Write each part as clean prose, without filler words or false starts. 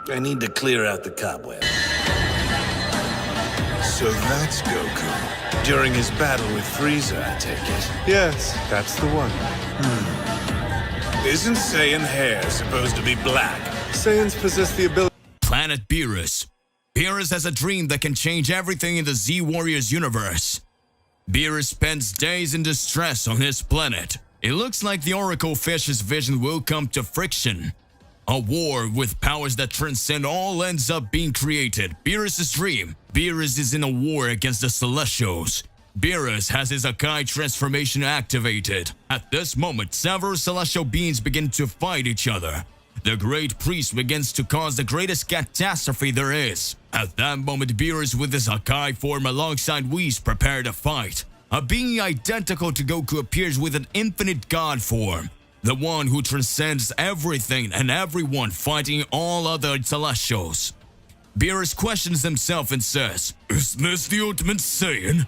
I need to clear out the cobweb. So that's Goku. During his battle with Frieza, I take it. Yes, that's the one. Isn't Saiyan hair supposed to be black? Saiyans possess the ability. Planet Beerus. Beerus has a dream that can change everything in the Z Warriors universe. Beerus spends days in distress on his planet. It looks like the Oracle Fish's vision will come to friction. A war with powers that transcend all ends up being created. Beerus' dream. Beerus is in a war against the Celestials. Beerus has his Akai transformation activated. At this moment, several celestial beings begin to fight each other. The Great Priest begins to cause the greatest catastrophe there is. At that moment, Beerus with his Akai form alongside Whis prepare to fight. A being identical to Goku appears with an infinite god form. The one who transcends everything and everyone, fighting all other celestials. Beerus questions himself and says, "Is this the Ultimate Saiyan?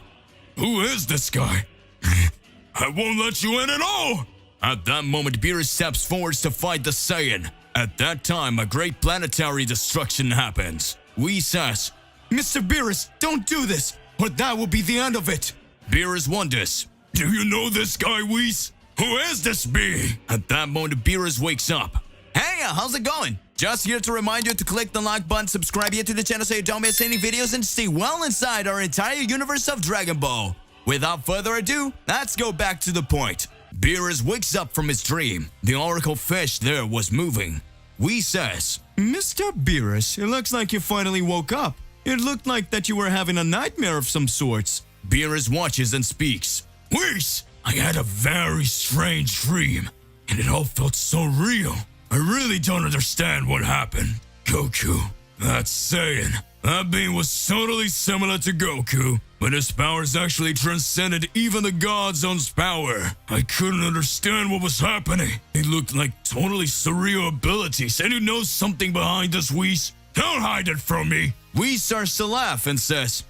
Who is this guy? I won't let you in at all!" At that moment, Beerus steps forwards to fight the Saiyan. At that time, a great planetary destruction happens. Whis says, "Mr. Beerus, don't do this, or that will be the end of it." Beerus wonders, "Do you know this guy, Whis? Who is this being?" At that moment, Beerus wakes up. "Hey, how's it going? Just here to remind you to click the like button, subscribe here to the channel so you don't miss any videos, and stay well inside our entire universe of Dragon Ball. Without further ado, let's go back to the point. Beerus wakes up from his dream. The Oracle Fish there was moving. Whis says, "Mr. Beerus, it looks like you finally woke up. It looked like that you were having a nightmare of some sorts." Beerus watches and speaks. "Whis, I had a very strange dream, and it all felt so real. I really don't understand what happened. Goku, that Saiyan, that being was totally similar to Goku, but his powers actually transcended even the God's own power. I couldn't understand what was happening. It looked like totally surreal abilities, and you know something behind this, Whis? Don't hide it from me." Whis starts to laugh and says,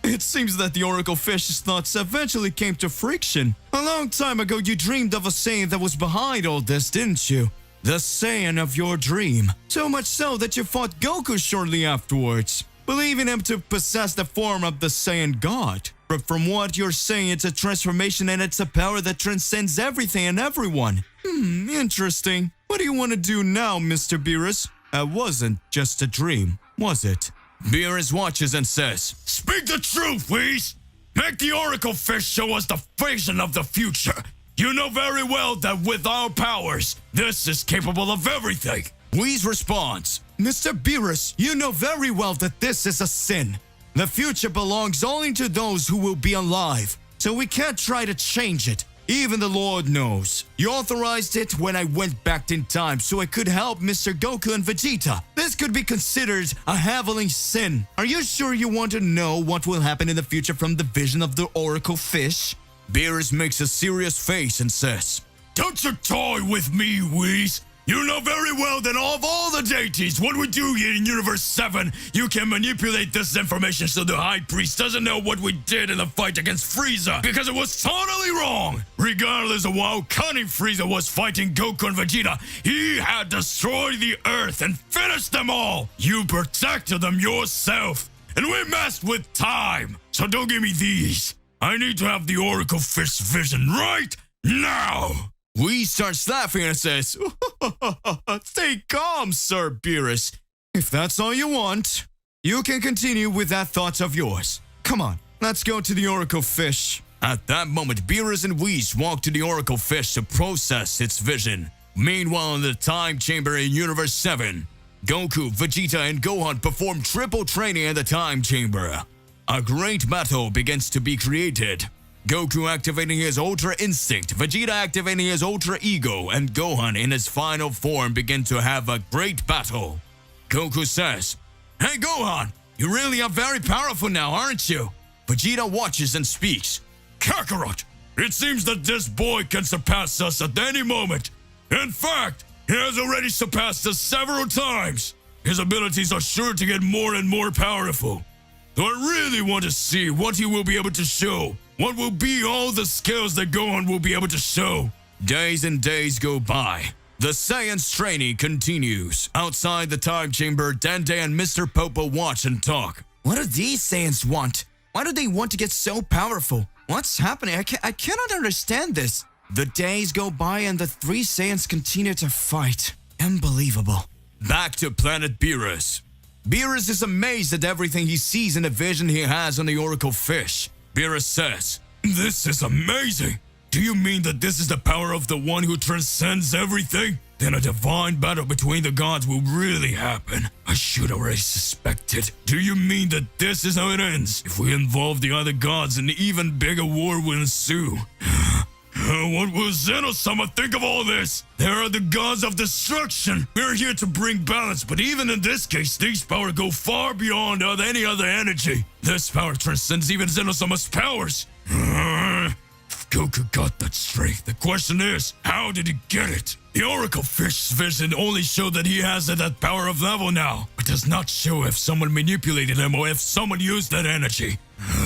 "It seems that the Oracle Fish's thoughts eventually came to friction. A long time ago, you dreamed of a Saiyan that was behind all this, didn't you? The Saiyan of your dream. So much so that you fought Goku shortly afterwards, believing him to possess the form of the Saiyan God. But from what you're saying, it's a transformation and it's a power that transcends everything and everyone. Interesting. What do you want to do now, Mr. Beerus? That wasn't just a dream, was it?" Beerus watches and says, "Speak the truth, Whis! Make the Oracle Fish show us the vision of the future. You know very well that with our powers, this is capable of everything." Whis responds, "Mr. Beerus, you know very well that this is a sin. The future belongs only to those who will be alive, so we can't try to change it. Even the Lord knows. You authorized it when I went back in time so I could help Mr. Goku and Vegeta. This could be considered a heavenly sin. Are you sure you want to know what will happen in the future from the vision of the Oracle Fish?" Beerus makes a serious face and says, "Don't you toy with me, Whis. You know very well that of all the deities, what we do here in Universe 7, you can manipulate this information so the High Priest doesn't know what we did in the fight against Frieza, because it was totally wrong. Regardless of how cunning Frieza was fighting Goku and Vegeta, he had destroyed the Earth and finished them all. You protected them yourself, and we messed with time. So don't give me these. I need to have the Oracle Fish vision right now." Whis starts laughing and says, "Stay calm, Sir Beerus. If that's all you want, you can continue with that thought of yours. Come on, let's go to the Oracle Fish." At that moment, Beerus and Whis walk to the Oracle Fish to process its vision. Meanwhile, in the time chamber in Universe 7, Goku, Vegeta, and Gohan perform triple training in the time chamber. A great battle begins to be created. Goku activating his Ultra Instinct, Vegeta activating his Ultra Ego, and Gohan in his final form begin to have a great battle. Goku says, "Hey Gohan, you really are very powerful now, aren't you?" Vegeta watches and speaks, "Kakarot, it seems that this boy can surpass us at any moment. In fact, he has already surpassed us several times. His abilities are sure to get more and more powerful. So I really want to see what he will be able to show. What will be all the skills that Gohan will be able to show?" Days and days go by. The Saiyan's training continues. Outside the time chamber, Dende and Mr. Popo watch and talk. What do these Saiyans want? Why do they want to get so powerful? What's happening? I cannot understand this. The days go by and the three Saiyans continue to fight. Unbelievable. Back to planet Beerus. Beerus is amazed at everything he sees in the vision he has on the Oracle Fish. Beerus says, "This is amazing. Do you mean that this is the power of the one who transcends everything? Then a divine battle between the gods will really happen. I should already suspect it. Do you mean that this is how it ends? If we involve the other gods, an even bigger war will ensue." What will Zeno-sama think of all this? There are the gods of destruction. We're here to bring balance, but even in this case, these power go far beyond any other energy. This power transcends even Zeno-sama's powers. If Goku got that strength, the question is, how did he get it? The Oracle Fish's vision only showed that he has that power of level now, but does not show if someone manipulated him or if someone used that energy.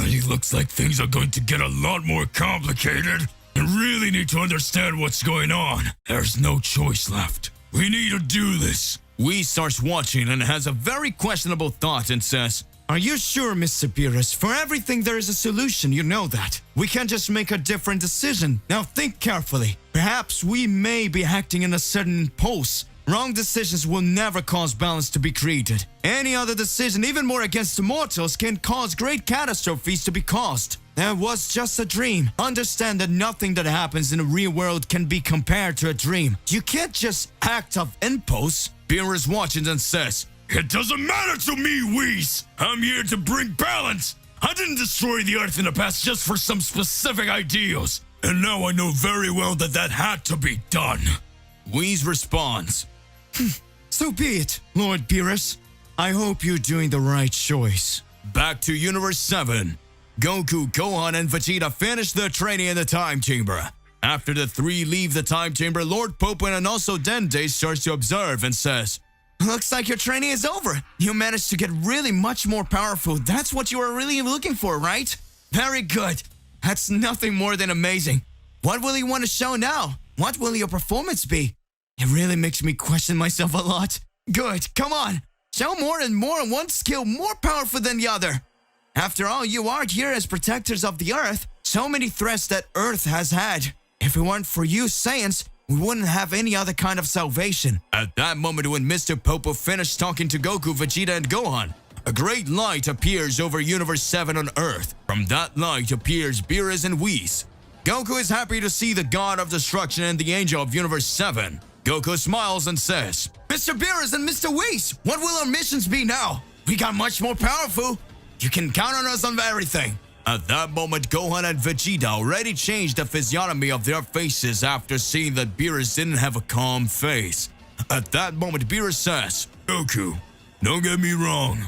It looks like things are going to get a lot more complicated. I really need to understand what's going on. There's no choice left. We need to do this. Wee starts watching and has a very questionable thought and says, Are you sure, Mr. Beerus? For everything there is a solution, you know that. We can't just make a different decision. Now think carefully. Perhaps we may be acting in a sudden impulse. Wrong decisions will never cause balance to be created. Any other decision, even more against the mortals, can cause great catastrophes to be caused. That was just a dream. Understand that nothing that happens in the real world can be compared to a dream. You can't just act of impulse. Beerus watches and says, "It doesn't matter to me, Whis. I'm here to bring balance. I didn't destroy the Earth in the past just for some specific ideals. And now I know very well that that had to be done." Whis responds, So be it, Lord Beerus. I hope you're doing the right choice. Back to Universe 7. Goku, Gohan, and Vegeta finish their training in the time chamber. After the three leave the time chamber, Lord Popo and also Dende starts to observe and says, Looks like your training is over. You managed to get really much more powerful. That's what you were really looking for, right? Very good. That's nothing more than amazing. What will you want to show now? What will your performance be? It really makes me question myself a lot. Good, come on. Show more and more, one skill more powerful than the other. After all, you are here as protectors of the Earth. So many threats that Earth has had. If it weren't for you Saiyans, we wouldn't have any other kind of salvation. At that moment when Mr. Popo finished talking to Goku, Vegeta, and Gohan, a great light appears over Universe 7 on Earth. From that light appears Beerus and Whis. Goku is happy to see the God of Destruction and the Angel of Universe 7. Goku smiles and says, Mr. Beerus and Mr. Whis, what will our missions be now? We got much more powerful. You can count on us on everything. At that moment, Gohan and Vegeta already changed the physiognomy of their faces after seeing that Beerus didn't have a calm face. At that moment, Beerus says, "Goku, don't get me wrong,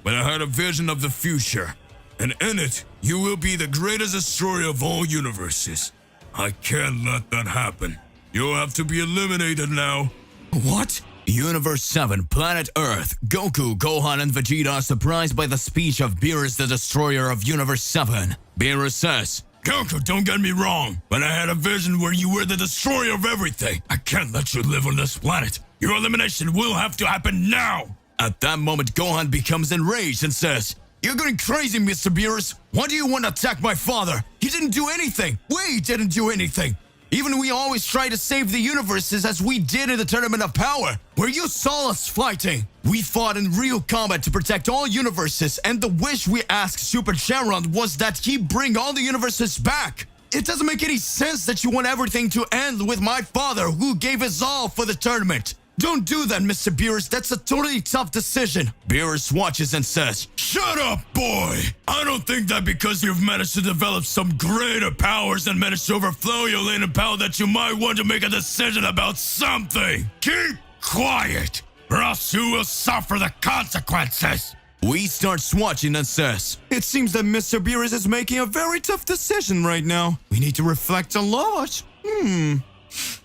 but I had a vision of the future, and in it, you will be the greatest destroyer of all universes. I can't let that happen. You'll have to be eliminated now." What? Universe 7, Planet Earth. Goku, Gohan, and Vegeta are surprised by the speech of Beerus, the destroyer of Universe 7. Beerus says, "Goku, don't get me wrong, but I had a vision where you were the destroyer of everything. I can't let you live on this planet. Your elimination will have to happen now." At that moment, Gohan becomes enraged and says, "You're going crazy, Mr. Beerus. Why do you want to attack my father? He didn't do anything. We didn't do anything. Even we always try to save the universes as we did in the Tournament of Power, where you saw us fighting. We fought in real combat to protect all universes, and the wish we asked Super Charon was that he bring all the universes back. It doesn't make any sense that you want everything to end with my father, who gave his all for the tournament. Don't do that, Mr. Beerus. That's a totally tough decision." Beerus watches and says, "Shut up, boy! I don't think that because you've managed to develop some greater powers and managed to overflow your latent power that you might want to make a decision about something. Keep quiet, or else you will suffer the consequences." We starts watching and says, "It seems that Mr. Beerus is making a very tough decision right now. We need to reflect a lot.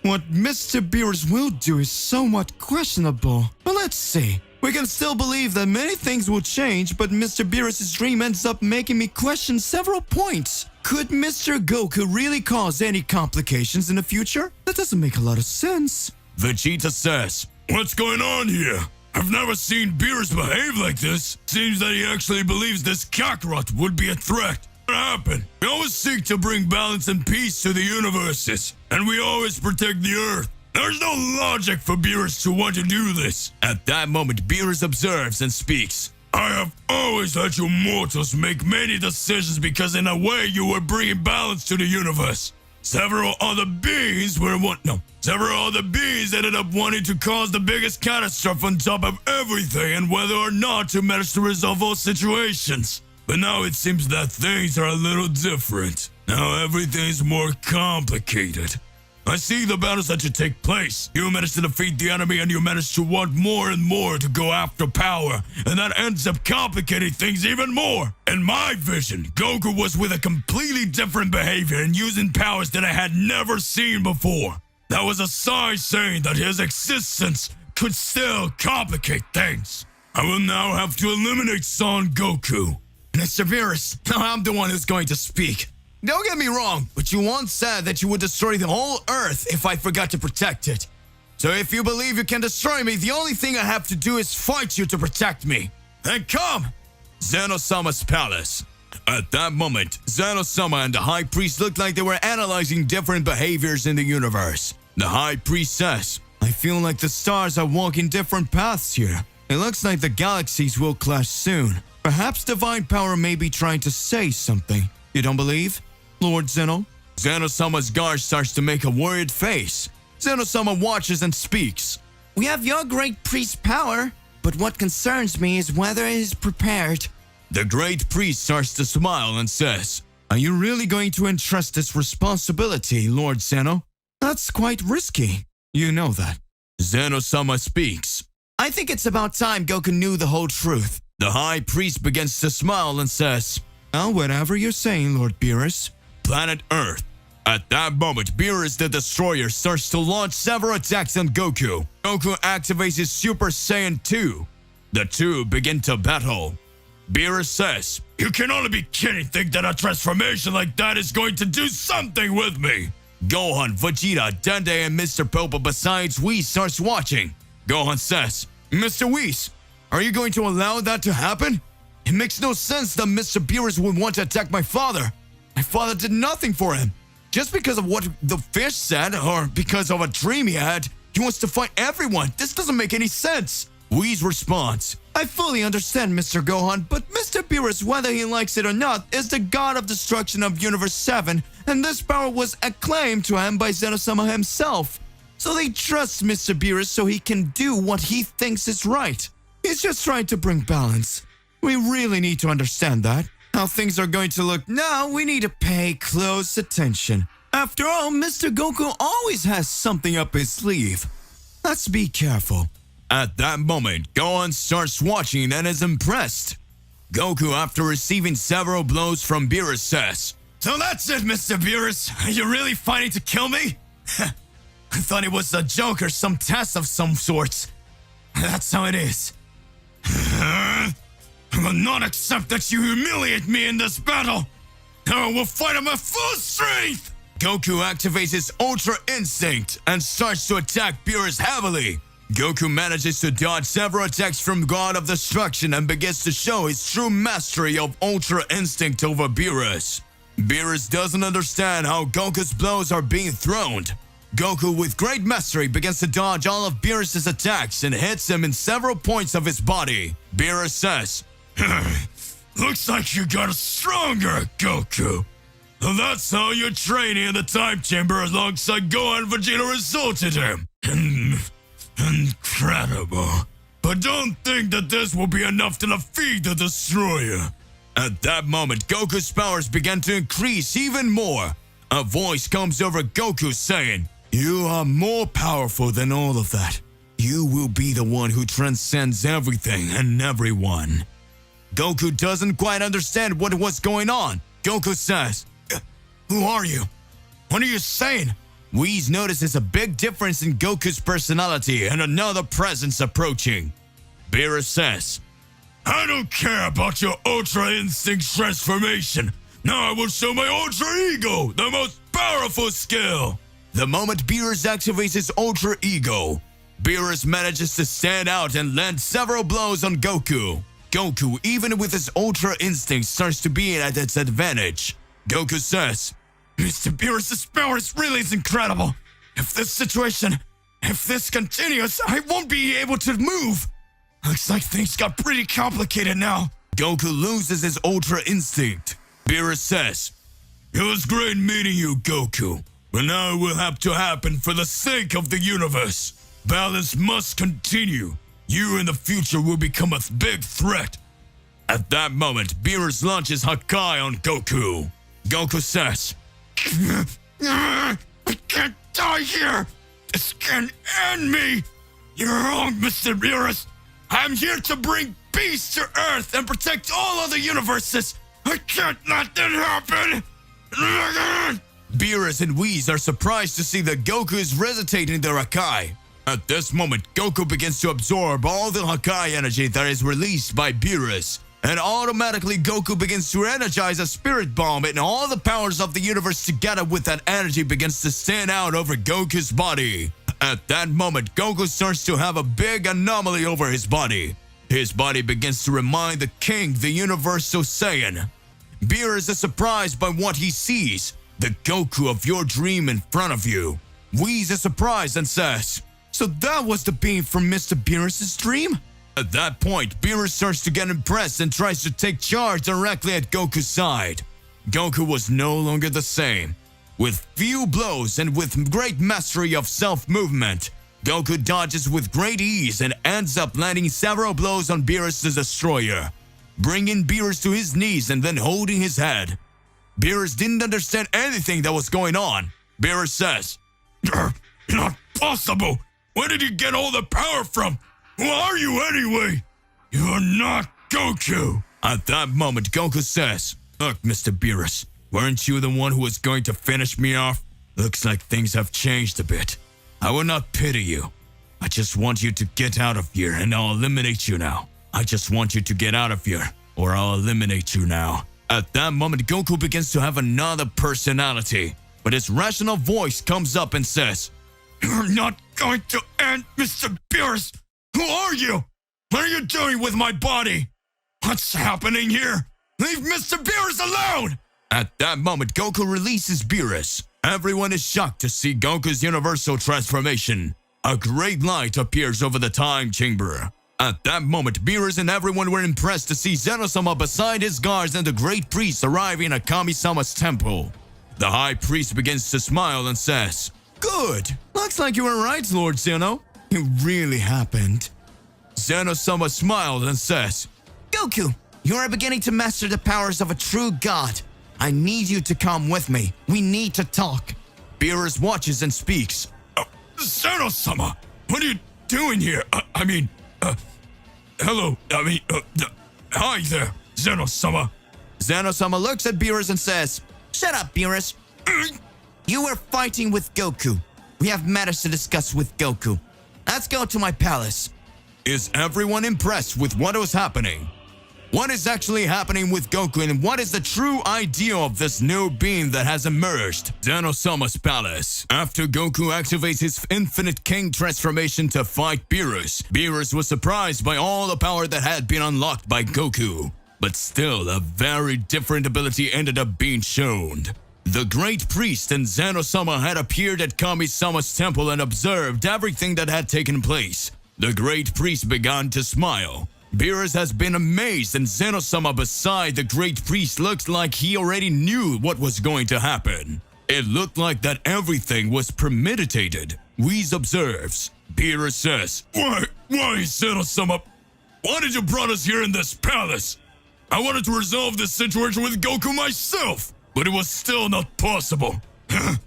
What Mr. Beerus will do is somewhat questionable. But let's see. We can still believe that many things will change, but Mr. Beerus' dream ends up making me question several points. Could Mr. Goku really cause any complications in the future? That doesn't make a lot of sense." Vegeta says, "What's going on here? I've never seen Beerus behave like this. Seems that he actually believes this Kakarot would be a threat. What happened? We always seek to bring balance and peace to the universes, and we always protect the Earth. There's no logic for Beerus to want to do this." At that moment, Beerus observes and speaks. "I have always let you mortals make many decisions because in a way you were bringing balance to the universe. Several other beings ended up wanting to cause the biggest catastrophe on top of everything and whether or not to manage to resolve all situations. But now it seems that things are a little different. Now everything is more complicated. I see the battles that you take place. You manage to defeat the enemy and you manage to want more and more to go after power, and that ends up complicating things even more. In my vision, Goku was with a completely different behavior and using powers that I had never seen before. That was a sign saying that his existence could still complicate things. I will now have to eliminate Son Goku." Mr. Beerus, now I'm the one who's going to speak. Don't get me wrong, but you once said that you would destroy the whole Earth if I forgot to protect it. So if you believe you can destroy me, the only thing I have to do is fight you to protect me. Then come! Zeno-sama's palace. At that moment, Zeno-sama and the High Priest looked like they were analyzing different behaviors in the universe. The High Priest says, I feel like the stars are walking different paths here. It looks like the galaxies will clash soon. Perhaps divine power may be trying to say something. You don't believe, Lord Zeno? Zeno-sama's guard starts to make a worried face. Zeno-sama watches and speaks. We have your great priest's power, but what concerns me is whether it is prepared. The great priest starts to smile and says, Are you really going to entrust this responsibility, Lord Zeno? That's quite risky. You know that. Zeno-sama speaks. I think it's about time Goku knew the whole truth. The High Priest begins to smile and says, Oh, whatever you're saying, Lord Beerus. Planet Earth. At that moment, Beerus the Destroyer starts to launch several attacks on Goku. Goku activates his Super Saiyan 2. The two begin to battle. Beerus says, You can only be kidding, think that a transformation like that is going to do something with me. Gohan, Vegeta, Dende, and Mr. Popo besides Whis starts watching. Gohan says, Mr. Whis, are you going to allow that to happen? It makes no sense that Mr. Beerus would want to attack my father. My father did nothing for him. Just because of what the fish said, or because of a dream he had, he wants to fight everyone. This doesn't make any sense. Whis responds, I fully understand, Mr. Gohan, but Mr. Beerus, whether he likes it or not, is the god of destruction of Universe 7, and this power was acclaimed to him by Zeno-sama himself. So they trust Mr. Beerus so he can do what he thinks is right. He's just trying to bring balance. We really need to understand that. How things are going to look now, we need to pay close attention. After all, Mr. Goku always has something up his sleeve. Let's be careful. At that moment, Gohan starts watching and is impressed. Goku, after receiving several blows from Beerus, says, So that's it, Mr. Beerus. Are you really fighting to kill me? I thought it was a joke or some test of some sorts. That's how it is. I will not accept that you humiliate me in this battle. I will fight at my full strength. Goku activates his Ultra Instinct and starts to attack Beerus heavily. Goku manages to dodge several attacks from God of Destruction and begins to show his true mastery of Ultra Instinct over Beerus. Beerus doesn't understand how Goku's blows are being thrown. Goku, with great mastery, begins to dodge all of Beerus' attacks and hits him in several points of his body. Beerus says, Looks like you got stronger, Goku. That's how your training in the time chamber alongside Gohan and Vegeta resulted him. Incredible. But don't think that this will be enough to defeat the Destroyer. At that moment, Goku's powers began to increase even more. A voice comes over Goku saying, You are more powerful than all of that. You will be the one who transcends everything and everyone. Goku doesn't quite understand what was going on. Goku says, Who are you? What are you saying? Whis notices a big difference in Goku's personality and another presence approaching. Beerus says, I don't care about your Ultra Instinct transformation. Now I will show my Ultra Ego, the most powerful skill. The moment Beerus activates his Ultra Ego, Beerus manages to stand out and land several blows on Goku. Goku, even with his Ultra Instinct, starts to be at its advantage. Goku says, Mr. Beerus' powers really is incredible. If this continues, I won't be able to move. Looks like things got pretty complicated now. Goku loses his Ultra Instinct. Beerus says, It was great meeting you, Goku. But now it will have to happen for the sake of the universe. Balance must continue. You in the future will become a big threat. At that moment, Beerus launches Hakai on Goku. Goku says, I can't die here. This can end me. You're wrong, Mr. Beerus. I'm here to bring peace to Earth and protect all other universes. I can't let that happen. Beerus and Whis are surprised to see that Goku is recitating the Hakai. At this moment, Goku begins to absorb all the Hakai energy that is released by Beerus, and automatically Goku begins to energize a spirit bomb, and all the powers of the universe together with that energy begins to stand out over Goku's body. At that moment, Goku starts to have a big anomaly over his body. His body begins to remind the King, the Universal Saiyan. Beerus is surprised by what he sees, the Goku of your dream in front of you. Whis is surprised and says, So that was the being from Mr. Beerus' dream? At that point, Beerus starts to get impressed and tries to take charge directly at Goku's side. Goku was no longer the same. With few blows and with great mastery of self-movement, Goku dodges with great ease and ends up landing several blows on Beerus the Destroyer, bringing Beerus to his knees and then holding his head. Beerus didn't understand anything that was going on. Beerus says, Not possible. Where did you get all the power from? Who are you anyway? You are not Goku. At that moment, Goku says, Look, Mr. Beerus, weren't you the one who was going to finish me off? Looks like things have changed a bit. I will not pity you. I just want you to get out of here and I'll eliminate you now. I just want you to get out of here or I'll eliminate you now. At that moment, Goku begins to have another personality, but his rational voice comes up and says, You're not going to end, Mr. Beerus. Who are you? What are you doing with my body? What's happening here? Leave Mr. Beerus alone! At that moment, Goku releases Beerus. Everyone is shocked to see Goku's universal transformation. A great light appears over the time chamber. At that moment, Beerus and everyone were impressed to see Zeno-sama beside his guards and the great priest arriving at Kami-sama's temple. The high priest begins to smile and says, Good! Looks like you were right, Lord Zeno. It really happened. Zeno-sama smiled and says, Goku, you are beginning to master the powers of a true god. I need you to come with me. We need to talk. Beerus watches and speaks. Zeno-sama, what are you doing here? Hello, hi there, Zeno-sama. Zeno-sama looks at Beerus and says, Shut up, Beerus. You were fighting with Goku. We have matters to discuss with Goku. Let's go to my palace. Is everyone impressed with what was happening? What is actually happening with Goku and what is the true idea of this new being that has emerged? Zeno-sama's palace. After Goku activates his Infinite King transformation to fight Beerus, Beerus was surprised by all the power that had been unlocked by Goku. But still, a very different ability ended up being shown. The Great Priest and Zeno-sama had appeared at Kami-sama's temple and observed everything that had taken place. The Great Priest began to smile. Beerus has been amazed and Zeno-sama beside the Great Priest looks like he already knew what was going to happen. It looked like that everything was premeditated. Whis observes. Beerus says, Why, Zeno-sama? Why did you brought us here in this palace? I wanted to resolve this situation with Goku myself, but it was still not possible. Does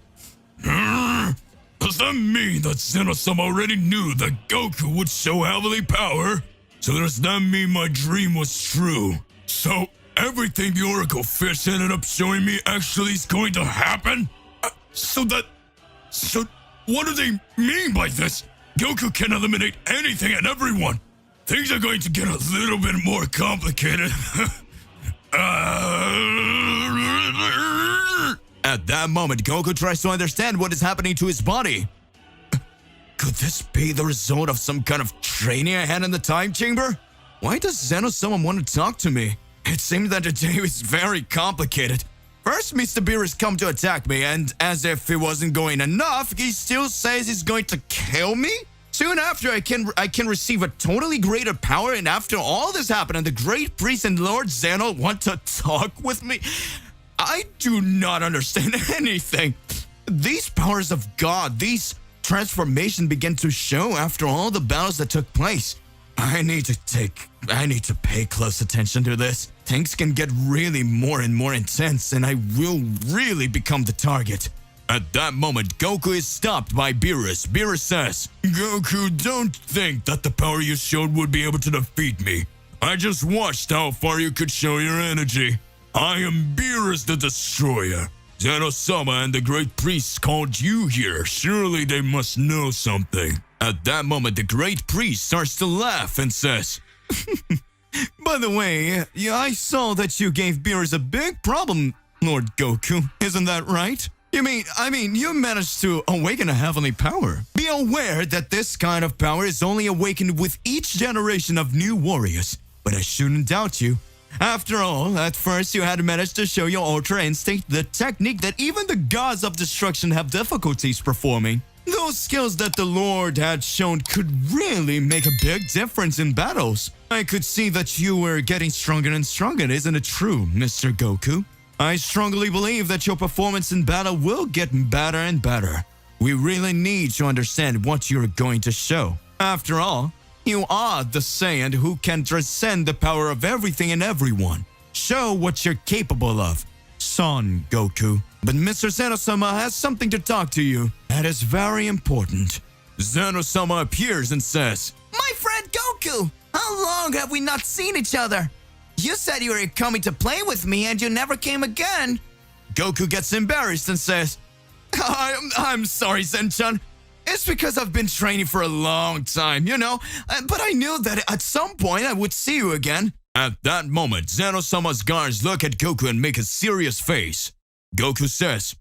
that mean that Zeno-sama already knew that Goku would show heavenly power? So does that mean my dream was true? So everything the Oracle Fish ended up showing me actually is going to happen? So what do they mean by this? Goku can eliminate anything and everyone. Things are going to get a little bit more complicated. At At that moment, Goku tries to understand what is happening to his body. Could this be the result of some kind of training I had in the time chamber? Why does Zeno-sama want to talk to me? It seems that the day is very complicated. First, Mr. Beerus come to attack me, and as if it wasn't going enough, he still says he's going to kill me? Soon after, I can receive a totally greater power, and after all this happened, and the great priest and Lord Zeno want to talk with me? I do not understand anything. These powers of God, these transformation begin to show after all the battles that took place. I need to pay close attention to this. Things can get really more and more intense, and I will really become the target. At that moment, Goku is stopped by Beerus. Beerus says, Goku, don't think that the power you showed would be able to defeat me. I just watched how far you could show your energy. I am Beerus the Destroyer. Zeno-sama and the great priests called you here. Surely they must know something. At that moment, the great priest starts to laugh and says, By the way, yeah, I saw that you gave Beerus a big problem, Lord Goku. Isn't that right? You managed to awaken a heavenly power. Be aware that this kind of power is only awakened with each generation of new warriors. But I shouldn't doubt you. After all, at first you had managed to show your Ultra Instinct, the technique that even the gods of destruction have difficulties performing. Those skills that the Lord had shown could really make a big difference in battles. I could see that you were getting stronger and stronger, isn't it true, Mr. Goku? I strongly believe that your performance in battle will get better and better. We really need to understand what you're going to show. After all, you are the Saiyan who can transcend the power of everything and everyone. Show what you're capable of, Son Goku. But Mr. Zeno-sama has something to talk to you. That is very important. Zeno-sama appears and says, My friend Goku! How long have we not seen each other? You said you were coming to play with me and you never came again. Goku gets embarrassed and says, I'm sorry, Zen-chan. It's because I've been training for a long time, but I knew that at some point I would see you again. At that moment, Zeno-sama's guards look at Goku and make a serious face. Goku says,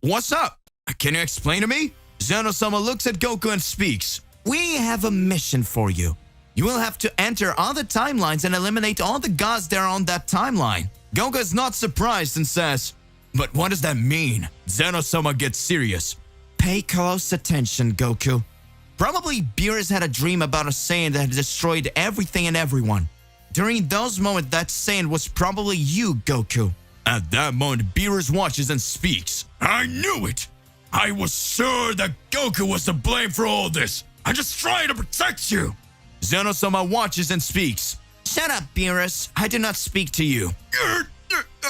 what's up? Can you explain to me? Zeno-sama looks at Goku and speaks. We have a mission for you. You will have to enter all the timelines and eliminate all the gods there on that timeline. Goku is not surprised and says, but what does that mean? Zeno-sama gets serious. Pay close attention, Goku. Probably Beerus had a dream about a Saiyan that had destroyed everything and everyone. During those moments, that Saiyan was probably you, Goku. At that moment, Beerus watches and speaks. I knew it! I was sure that Goku was to blame for all this. I just tried to protect you. Zeno-sama watches and speaks. Shut up, Beerus. I do not speak to you.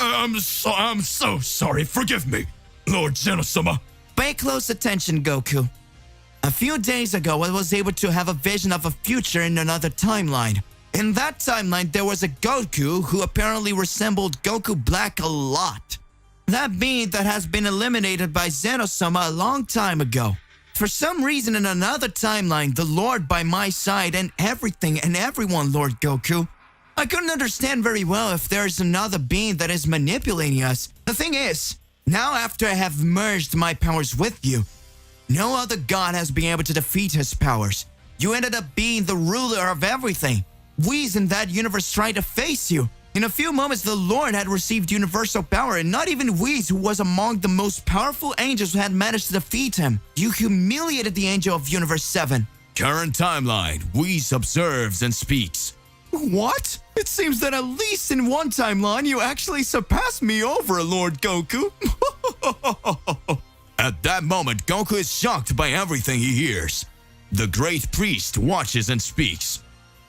I'm so sorry. Forgive me, Lord Zeno-sama. Pay close attention, Goku. A few days ago, I was able to have a vision of a future in another timeline. In that timeline, there was a Goku who apparently resembled Goku Black a lot. That being that has been eliminated by Zeno-sama a long time ago. For some reason in another timeline, the Lord by my side and everything and everyone, Lord Goku. I couldn't understand very well if there is another being that is manipulating us. The thing is, now after I have merged my powers with you, no other god has been able to defeat his powers. You ended up being the ruler of everything. Whis in that universe tried to face you. In a few moments, the Lord had received universal power, and not even Whis, who was among the most powerful angels, had managed to defeat him. You humiliated the angel of Universe 7. Current timeline, Whis observes and speaks. What? It seems that at least in one timeline, you actually surpassed me over, Lord Goku. At that moment, Goku is shocked by everything he hears. The great priest watches and speaks.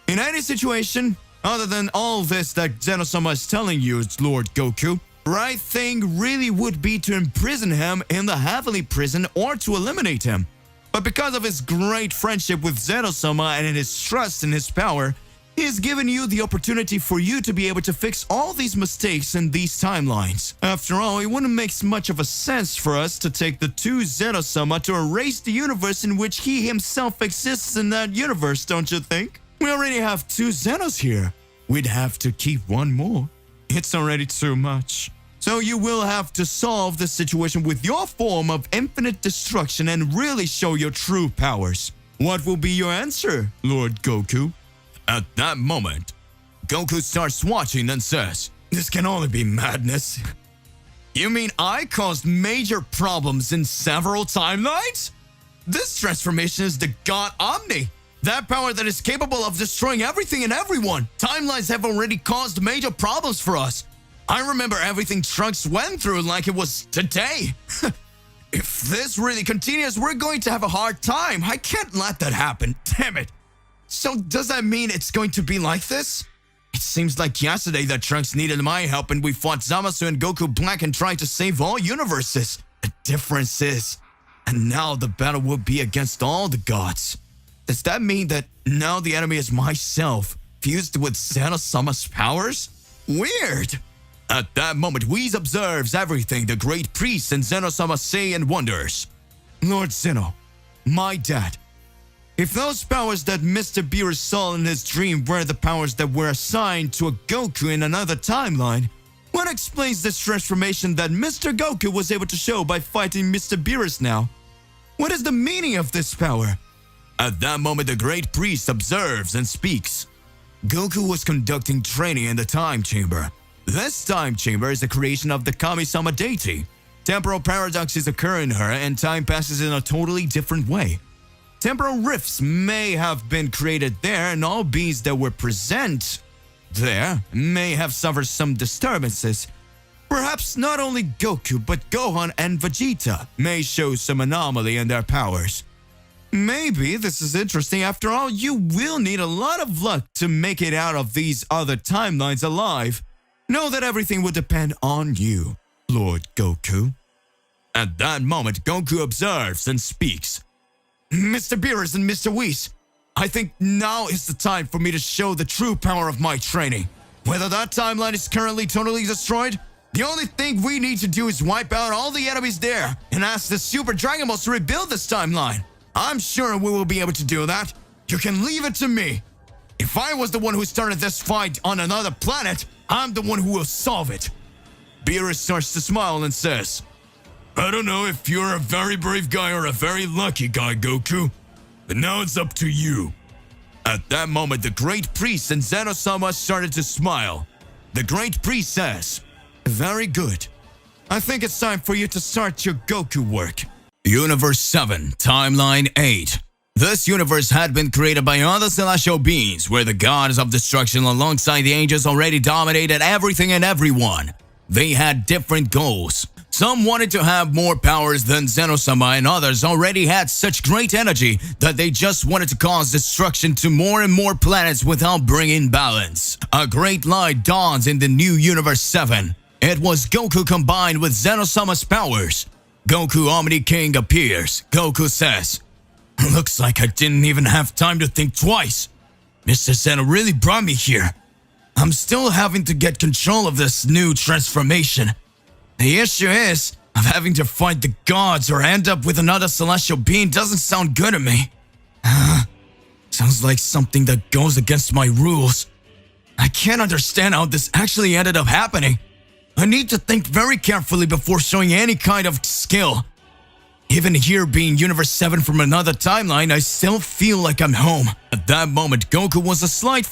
In any situation, other than all this that Zeno-sama is telling you, Lord Goku, right thing really would be to imprison him in the heavenly prison or to eliminate him. But because of his great friendship with Zeno-sama and his trust in his power, he has given you the opportunity for you to be able to fix all these mistakes in these timelines. After all, it wouldn't make much of a sense for us to take the two Zeno-sama to erase the universe in which he himself exists in that universe, don't you think? We already have two Zenos here. We'd have to keep one more. It's already too much. So you will have to solve the situation with your form of infinite destruction and really show your true powers. What will be your answer, Lord Goku? At that moment, Goku starts watching and says, This can only be madness. You mean I caused major problems in several timelines? This transformation is the god Omni, that power that is capable of destroying everything and everyone. Timelines have already caused major problems for us. I remember everything Trunks went through like it was today. If this really continues, we're going to have a hard time. I can't let that happen. Damn it. So does that mean it's going to be like this? It seems like yesterday that Trunks needed my help and we fought Zamasu and Goku Black and tried to save all universes. The difference is, and now the battle will be against all the gods. Does that mean that now the enemy is myself, fused with Zeno-sama's powers? Weird. At that moment, Whis observes everything the great priest and Zeno-sama say and wonders. Lord Zeno, my dad. If those powers that Mr. Beerus saw in his dream were the powers that were assigned to a Goku in another timeline, what explains this transformation that Mr. Goku was able to show by fighting Mr. Beerus now? What is the meaning of this power? At that moment, the great priest observes and speaks. Goku was conducting training in the time chamber. This time chamber is the creation of the Kami-sama deity. Temporal paradoxes occur in her and time passes in a totally different way. Temporal rifts may have been created there and all beings that were present there may have suffered some disturbances. Perhaps not only Goku but Gohan and Vegeta may show some anomaly in their powers. Maybe this is interesting. After all, you will need a lot of luck to make it out of these other timelines alive. Know that everything will depend on you, Lord Goku. At that moment, Goku observes and speaks. Mr. Beerus and Mr. Whis, I think now is the time for me to show the true power of my training. Whether that timeline is currently totally destroyed, the only thing we need to do is wipe out all the enemies there and ask the Super Dragon Balls to rebuild this timeline. I'm sure we will be able to do that. You can leave it to me. If I was the one who started this fight on another planet, I'm the one who will solve it. Beerus starts to smile and says, I don't know if you're a very brave guy or a very lucky guy, Goku, but now it's up to you. At that moment, the great priest and Zeno-sama started to smile. The great priest says, Very good. I think it's time for you to start your Goku work. Universe 7, Timeline 8. This universe had been created by other celestial beings, where the gods of destruction alongside the angels already dominated everything and everyone. They had different goals. Some wanted to have more powers than Zeno-sama and others already had such great energy that they just wanted to cause destruction to more and more planets without bringing balance. A great light dawns in the new Universe 7. It was Goku combined with Zeno-sama's powers. Goku Omni King appears. Goku says, Looks like I didn't even have time to think twice. Mr. Zeno really brought me here. I'm still having to get control of this new transformation. The issue is, of having to fight the gods or end up with another celestial being doesn't sound good to me. Sounds like something that goes against my rules. I can't understand how this actually ended up happening. I need to think very carefully before showing any kind of skill. Even here being Universe 7 from another timeline, I still feel like I'm home. At that moment, Goku has a slight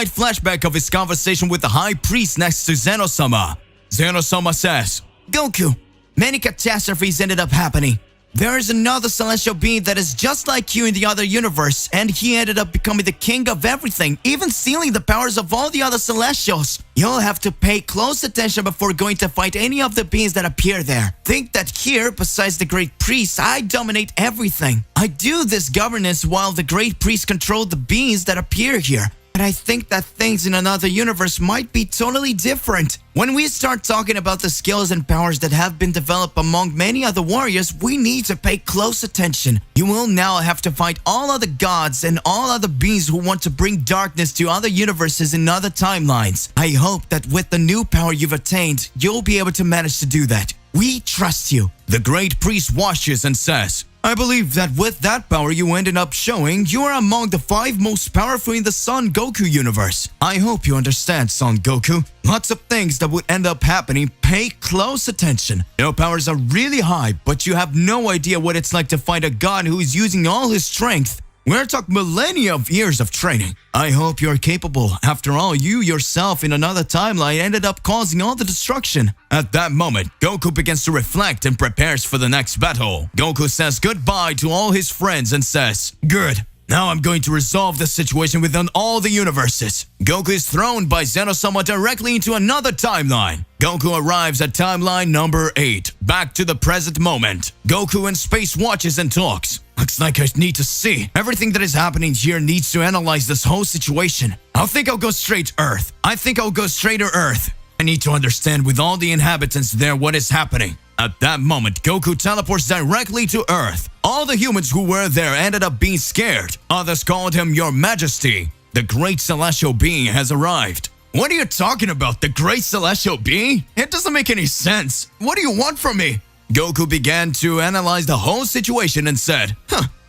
flashback of his conversation with the High Priest next to Zeno-sama. Zeno-sama says, Goku, many catastrophes ended up happening. There is another celestial being that is just like you in the other universe, and he ended up becoming the king of everything, even stealing the powers of all the other celestials. You'll have to pay close attention before going to fight any of the beings that appear there. Think that here, besides the Great Priest, I dominate everything. I do this governance while the Great Priest controlled the beings that appear here. But I think that things in another universe might be totally different. When we start talking about the skills and powers that have been developed among many other warriors, we need to pay close attention. You will now have to fight all other gods and all other beings who want to bring darkness to other universes and other timelines. I hope that with the new power you've attained, you'll be able to manage to do that. We trust you. The Great Priest washes and says, I believe that with that power you ended up showing, you are among the 5 most powerful in the Son Goku universe. I hope you understand, Son Goku. Lots of things that would end up happening. Pay close attention. Your powers are really high, but you have no idea what it's like to fight a god who is using all his strength. We're talking millennia of years of training. I hope you're capable. After all, you yourself in another timeline ended up causing all the destruction. At that moment, Goku begins to reflect and prepares for the next battle. Goku says goodbye to all his friends and says, "Good. Now I'm going to resolve the situation within all the universes." Goku is thrown by Zeno-sama directly into another timeline. Goku arrives at timeline number 8, back to the present moment. Goku in space watches and talks. Looks like I need to see. Everything that is happening here needs to analyze this whole situation. I think I'll go straight to Earth. I need to understand with all the inhabitants there what is happening. At that moment, Goku teleports directly to Earth. All the humans who were there ended up being scared. Others called him Your Majesty. The great celestial being has arrived. What are you talking about? The great celestial being? It doesn't make any sense. What do you want from me? Goku began to analyze the whole situation and said,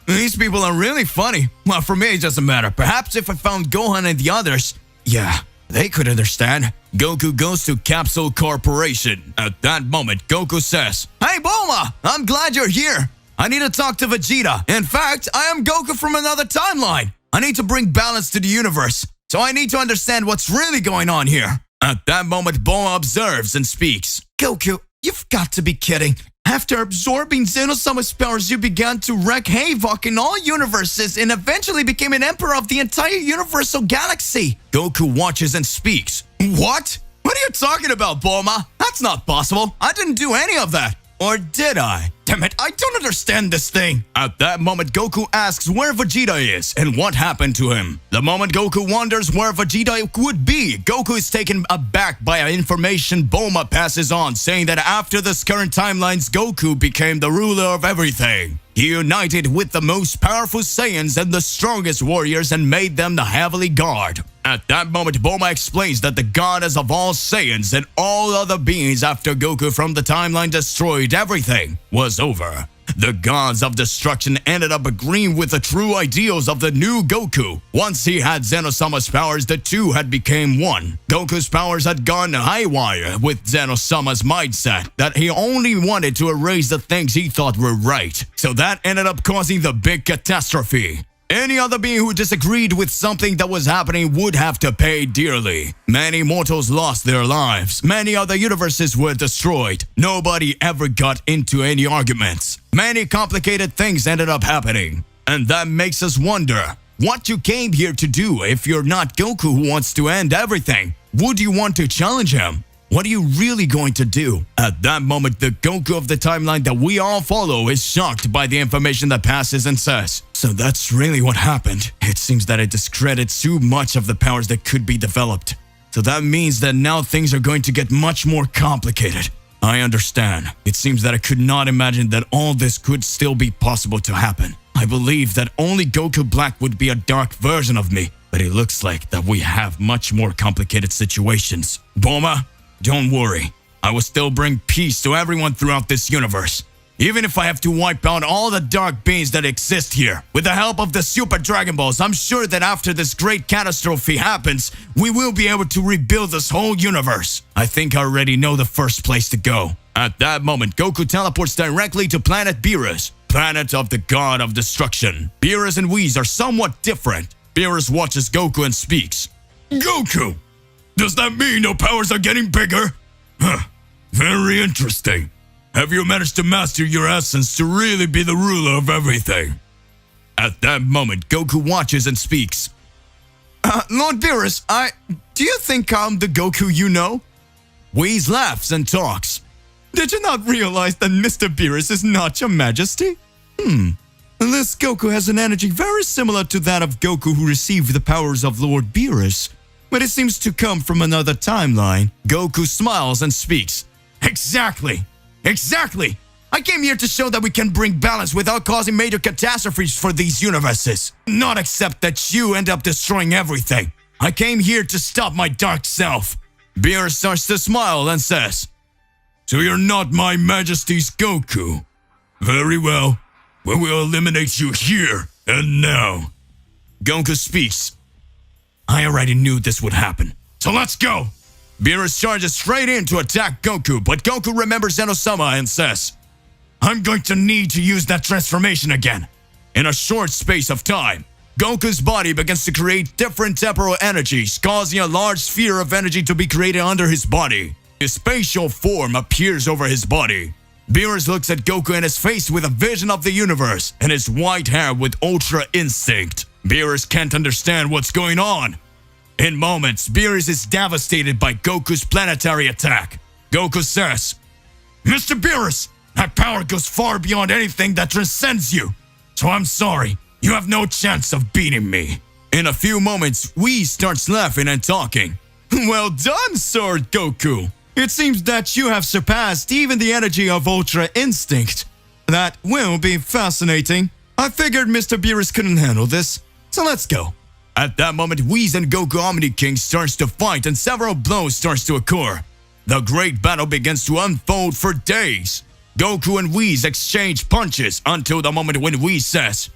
these people are really funny. Well, for me, it doesn't matter. Perhaps if I found Gohan and the others, yeah, they could understand. Goku goes to Capsule Corporation. At that moment, Goku says, "Hey, Bulma! I'm glad you're here. I need to talk to Vegeta. In fact, I am Goku from another timeline. I need to bring balance to the universe, so I need to understand what's really going on here." At that moment, Bulma observes and speaks. "Goku, you've got to be kidding. After absorbing Zeno-sama's powers, you began to wreak havoc in all universes and eventually became an emperor of the entire universal galaxy." Goku watches and speaks. "What? What are you talking about, Bulma? That's not possible. I didn't do any of that. Or did I? Damn it, I don't understand this thing." At that moment, Goku asks where Vegeta is and what happened to him. The moment Goku wonders where Vegeta would be, Goku is taken aback by information Bulma passes on, saying that after this current timelines, Goku became the ruler of everything. He united with the most powerful Saiyans and the strongest warriors and made them the Heavenly Guard. At that moment, Bulma explains that the goddess of all Saiyans and all other beings after Goku from the timeline destroyed everything was over. The gods of destruction ended up agreeing with the true ideals of the new Goku. Once he had Zeno-sama's powers, the two had become one. Goku's powers had gone haywire with Zeno-sama's mindset that he only wanted to erase the things he thought were right. So that ended up causing the big catastrophe. Any other being who disagreed with something that was happening would have to pay dearly. Many mortals lost their lives. Many other universes were destroyed. Nobody ever got into any arguments. Many complicated things ended up happening. And that makes us wonder what you came here to do if you're not Goku who wants to end everything. Would you want to challenge him? What are you really going to do? At that moment, the Goku of the timeline that we all follow is shocked by the information that passes and says, "So that's really what happened. It seems that it discredits too much of the powers that could be developed. So that means that now things are going to get much more complicated." I understand. It seems that I could not imagine that all this could still be possible to happen. I believe that only Goku Black would be a dark version of me, but it looks like that we have much more complicated situations. Bulma, don't worry. I will still bring peace to everyone throughout this universe. Even if I have to wipe out all the dark beings that exist here. With the help of the Super Dragon Balls, I'm sure that after this great catastrophe happens, we will be able to rebuild this whole universe. I think I already know the first place to go. At that moment, Goku teleports directly to planet Beerus, planet of the god of destruction. Beerus and Whis are somewhat different. Beerus watches Goku and speaks. "Goku! Does that mean your powers are getting bigger? Very interesting. Have you managed to master your essence to really be the ruler of everything?" At that moment, Goku watches and speaks. Lord Beerus, do you think I'm the Goku you know?" Whis laughs and talks. "Did you not realize that Mr. Beerus is not your majesty? This Goku has an energy very similar to that of Goku who received the powers of Lord Beerus. But it seems to come from another timeline." Goku smiles and speaks. Exactly! I came here to show that we can bring balance without causing major catastrophes for these universes. Not accept that you end up destroying everything. I came here to stop my dark self." Beerus starts to smile and says, "So you're not my majesty's Goku? Very well. we will eliminate you here and now. Goku speaks. I already knew this would happen, so let's go! Beerus charges straight in to attack Goku, but Goku remembers Zeno-sama and says, I'm going to need to use that transformation again. In a short space of time, Goku's body begins to create different temporal energies, causing a large sphere of energy to be created under his body. His spatial form appears over his body. Beerus looks at Goku and is faced with a vision of the universe and his white hair with ultra instinct. Beerus can't understand what's going on. In moments, Beerus is devastated by Goku's planetary attack. Goku says, Mr. Beerus, that power goes far beyond anything that transcends you. So I'm sorry, you have no chance of beating me. In a few moments, Whis starts laughing and talking. Well done, Sword Goku. It seems that you have surpassed even the energy of Ultra Instinct. That will be fascinating. I figured Mr. Beerus couldn't handle this, so let's go. At that moment, Whis and Goku Omni King starts to fight and several blows starts to occur. The great battle begins to unfold for days. Goku and Whis exchange punches until the moment when Whis says,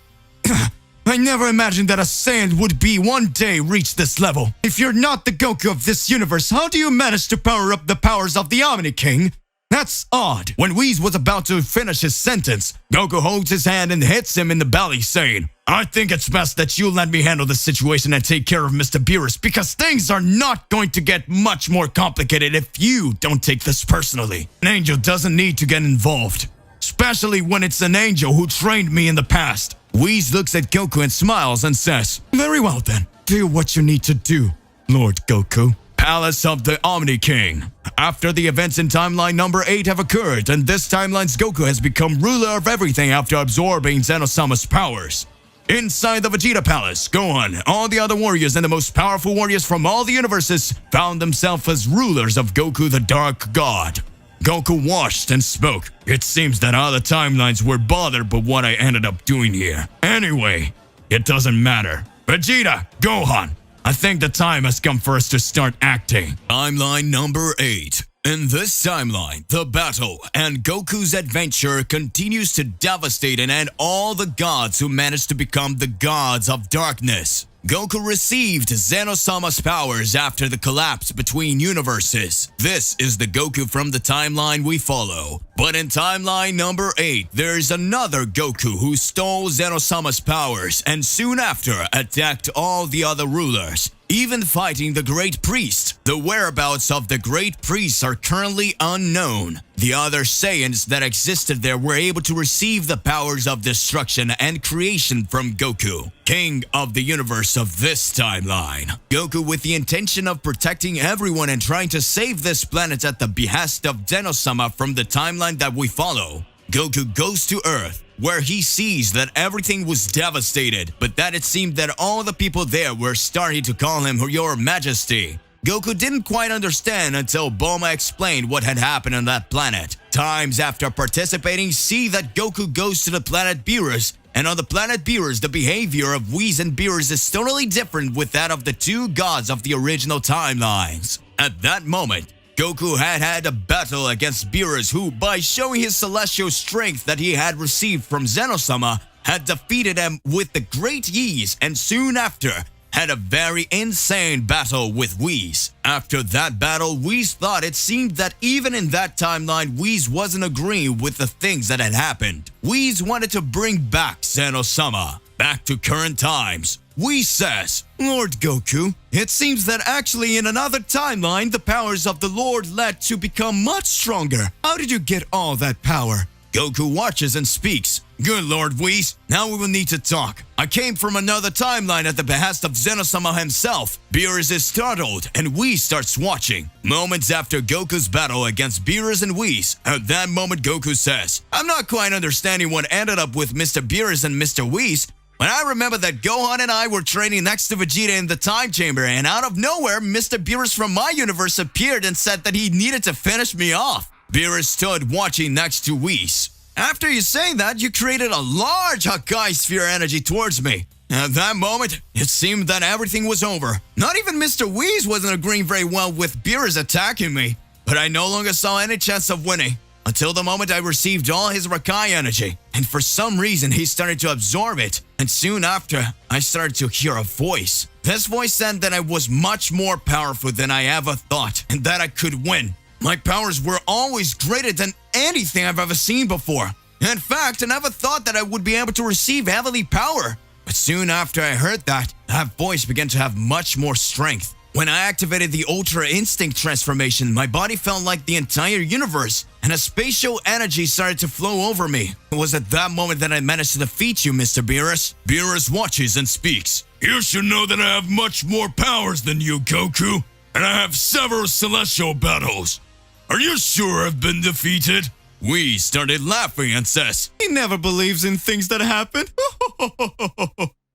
I never imagined that a Saiyan would be one day reach this level. If you're not the Goku of this universe, how do you manage to power up the powers of the Omni King? That's odd. When Whis was about to finish his sentence, Goku holds his hand and hits him in the belly, saying, I think it's best that you let me handle this situation and take care of Mr. Beerus, because things are not going to get much more complicated if you don't take this personally. An angel doesn't need to get involved, especially when it's an angel who trained me in the past. Whis looks at Goku and smiles and says, Very well then, do what you need to do, Lord Goku. Palace of the Omni King. After the events in timeline number 8 have occurred, and this timeline's Goku has become ruler of everything after absorbing Zeno-sama's powers. Inside the Vegeta Palace, Gohan, all the other warriors and the most powerful warriors from all the universes found themselves as rulers of Goku the Dark God. Goku watched and spoke. It seems that other timelines were bothered by what I ended up doing here. Anyway, it doesn't matter. Vegeta, Gohan, I think the time has come for us to start acting. Timeline number 8. In this timeline, the battle and Goku's adventure continues to devastate and end all the gods who managed to become the gods of darkness. Goku received Zeno-sama's powers after the collapse between universes. This is the Goku from the timeline we follow. But in timeline number 8, there's another Goku who stole Zeno-sama's powers and soon after attacked all the other rulers, even fighting the Great Priest. The whereabouts of the Great Priest are currently unknown. The other Saiyans that existed there were able to receive the powers of destruction and creation from Goku, king of the universe of this timeline. Goku, with the intention of protecting everyone and trying to save this planet at the behest of Zeno-sama from the timeline that we follow, Goku goes to Earth, where he sees that everything was devastated, but that it seemed that all the people there were starting to call him Your Majesty. Goku didn't quite understand until Bulma explained what had happened on that planet. Times after participating, see that Goku goes to the planet Beerus, and on the planet Beerus, the behavior of Whis and Beerus is totally different with that of the two gods of the original timelines. At that moment, Goku had a battle against Beerus, who, by showing his celestial strength that he had received from Zeno-sama, had defeated him with the great ease, and soon after, had a very insane battle with Whis. After that battle, Whis thought it seemed that even in that timeline, Whis wasn't agreeing with the things that had happened. Whis wanted to bring back Zeno-sama, back to current times. Whis says, Lord Goku, it seems that actually in another timeline, the powers of the Lord led to become much stronger. How did you get all that power? Goku watches and speaks. Good Lord Whis, now we will need to talk. I came from another timeline at the behest of Zeno-sama himself. Beerus is startled and Whis starts watching. Moments after Goku's battle against Beerus and Whis, at that moment Goku says, I'm not quite understanding what ended up with Mr. Beerus and Mr. Whis. When I remember that Gohan and I were training next to Vegeta in the time chamber, and out of nowhere, Mr. Beerus from my universe appeared and said that he needed to finish me off. Beerus stood watching next to Whis. After you say that, you created a large Hakai sphere energy towards me. At that moment, it seemed that everything was over. Not even Mr. Whis wasn't agreeing very well with Beerus attacking me, but I no longer saw any chance of winning. until the moment I received all his Rakai energy. And for some reason, he started to absorb it. And soon after, I started to hear a voice. This voice said that I was much more powerful than I ever thought, and that I could win. My powers were always greater than anything I've ever seen before. In fact, I never thought that I would be able to receive heavenly power. But soon after I heard that voice began to have much more strength. When I activated the Ultra Instinct transformation, my body felt like the entire universe, and a spatial energy started to flow over me. It was at that moment that I managed to defeat you, Mr. Beerus. Beerus watches and speaks. You should know that I have much more powers than you, Goku, and I have several celestial battles. Are you sure I've been defeated? We started laughing and says, He never believes in things that happen.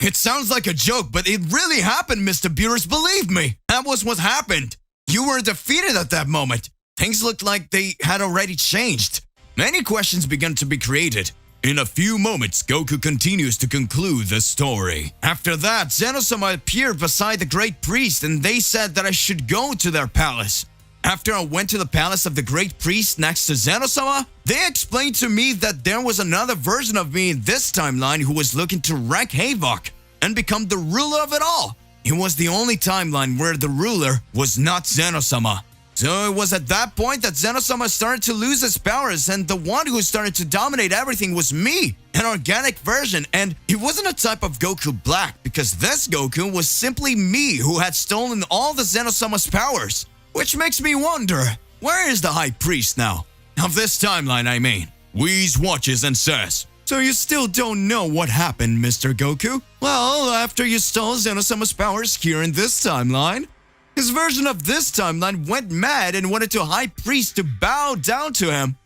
It sounds like a joke, but it really happened, Mr. Beerus. Believe me, that was what happened. You were defeated at that moment. Things looked like they had already changed. Many questions began to be created. In a few moments, Goku continues to conclude the story. After that, Zeno-sama appeared beside the Great Priest, and they said that I should go to their palace. After I went to the palace of the Great Priest next to Zeno-sama, they explained to me that there was another version of me in this timeline who was looking to wreak havoc and become the ruler of it all. It was the only timeline where the ruler was not Zeno-sama. So it was at that point that Zeno-sama started to lose his powers, and the one who started to dominate everything was me, an organic version, and it wasn't a type of Goku Black, because this Goku was simply me who had stolen all the Zeno-sama's powers. Which makes me wonder, where is the High Priest now? Of this timeline, I mean. Whis watches and says, So you still don't know what happened, Mr. Goku? Well, after you stole Zeno-sama's powers here in this timeline, his version of this timeline went mad and wanted the High Priest to bow down to him.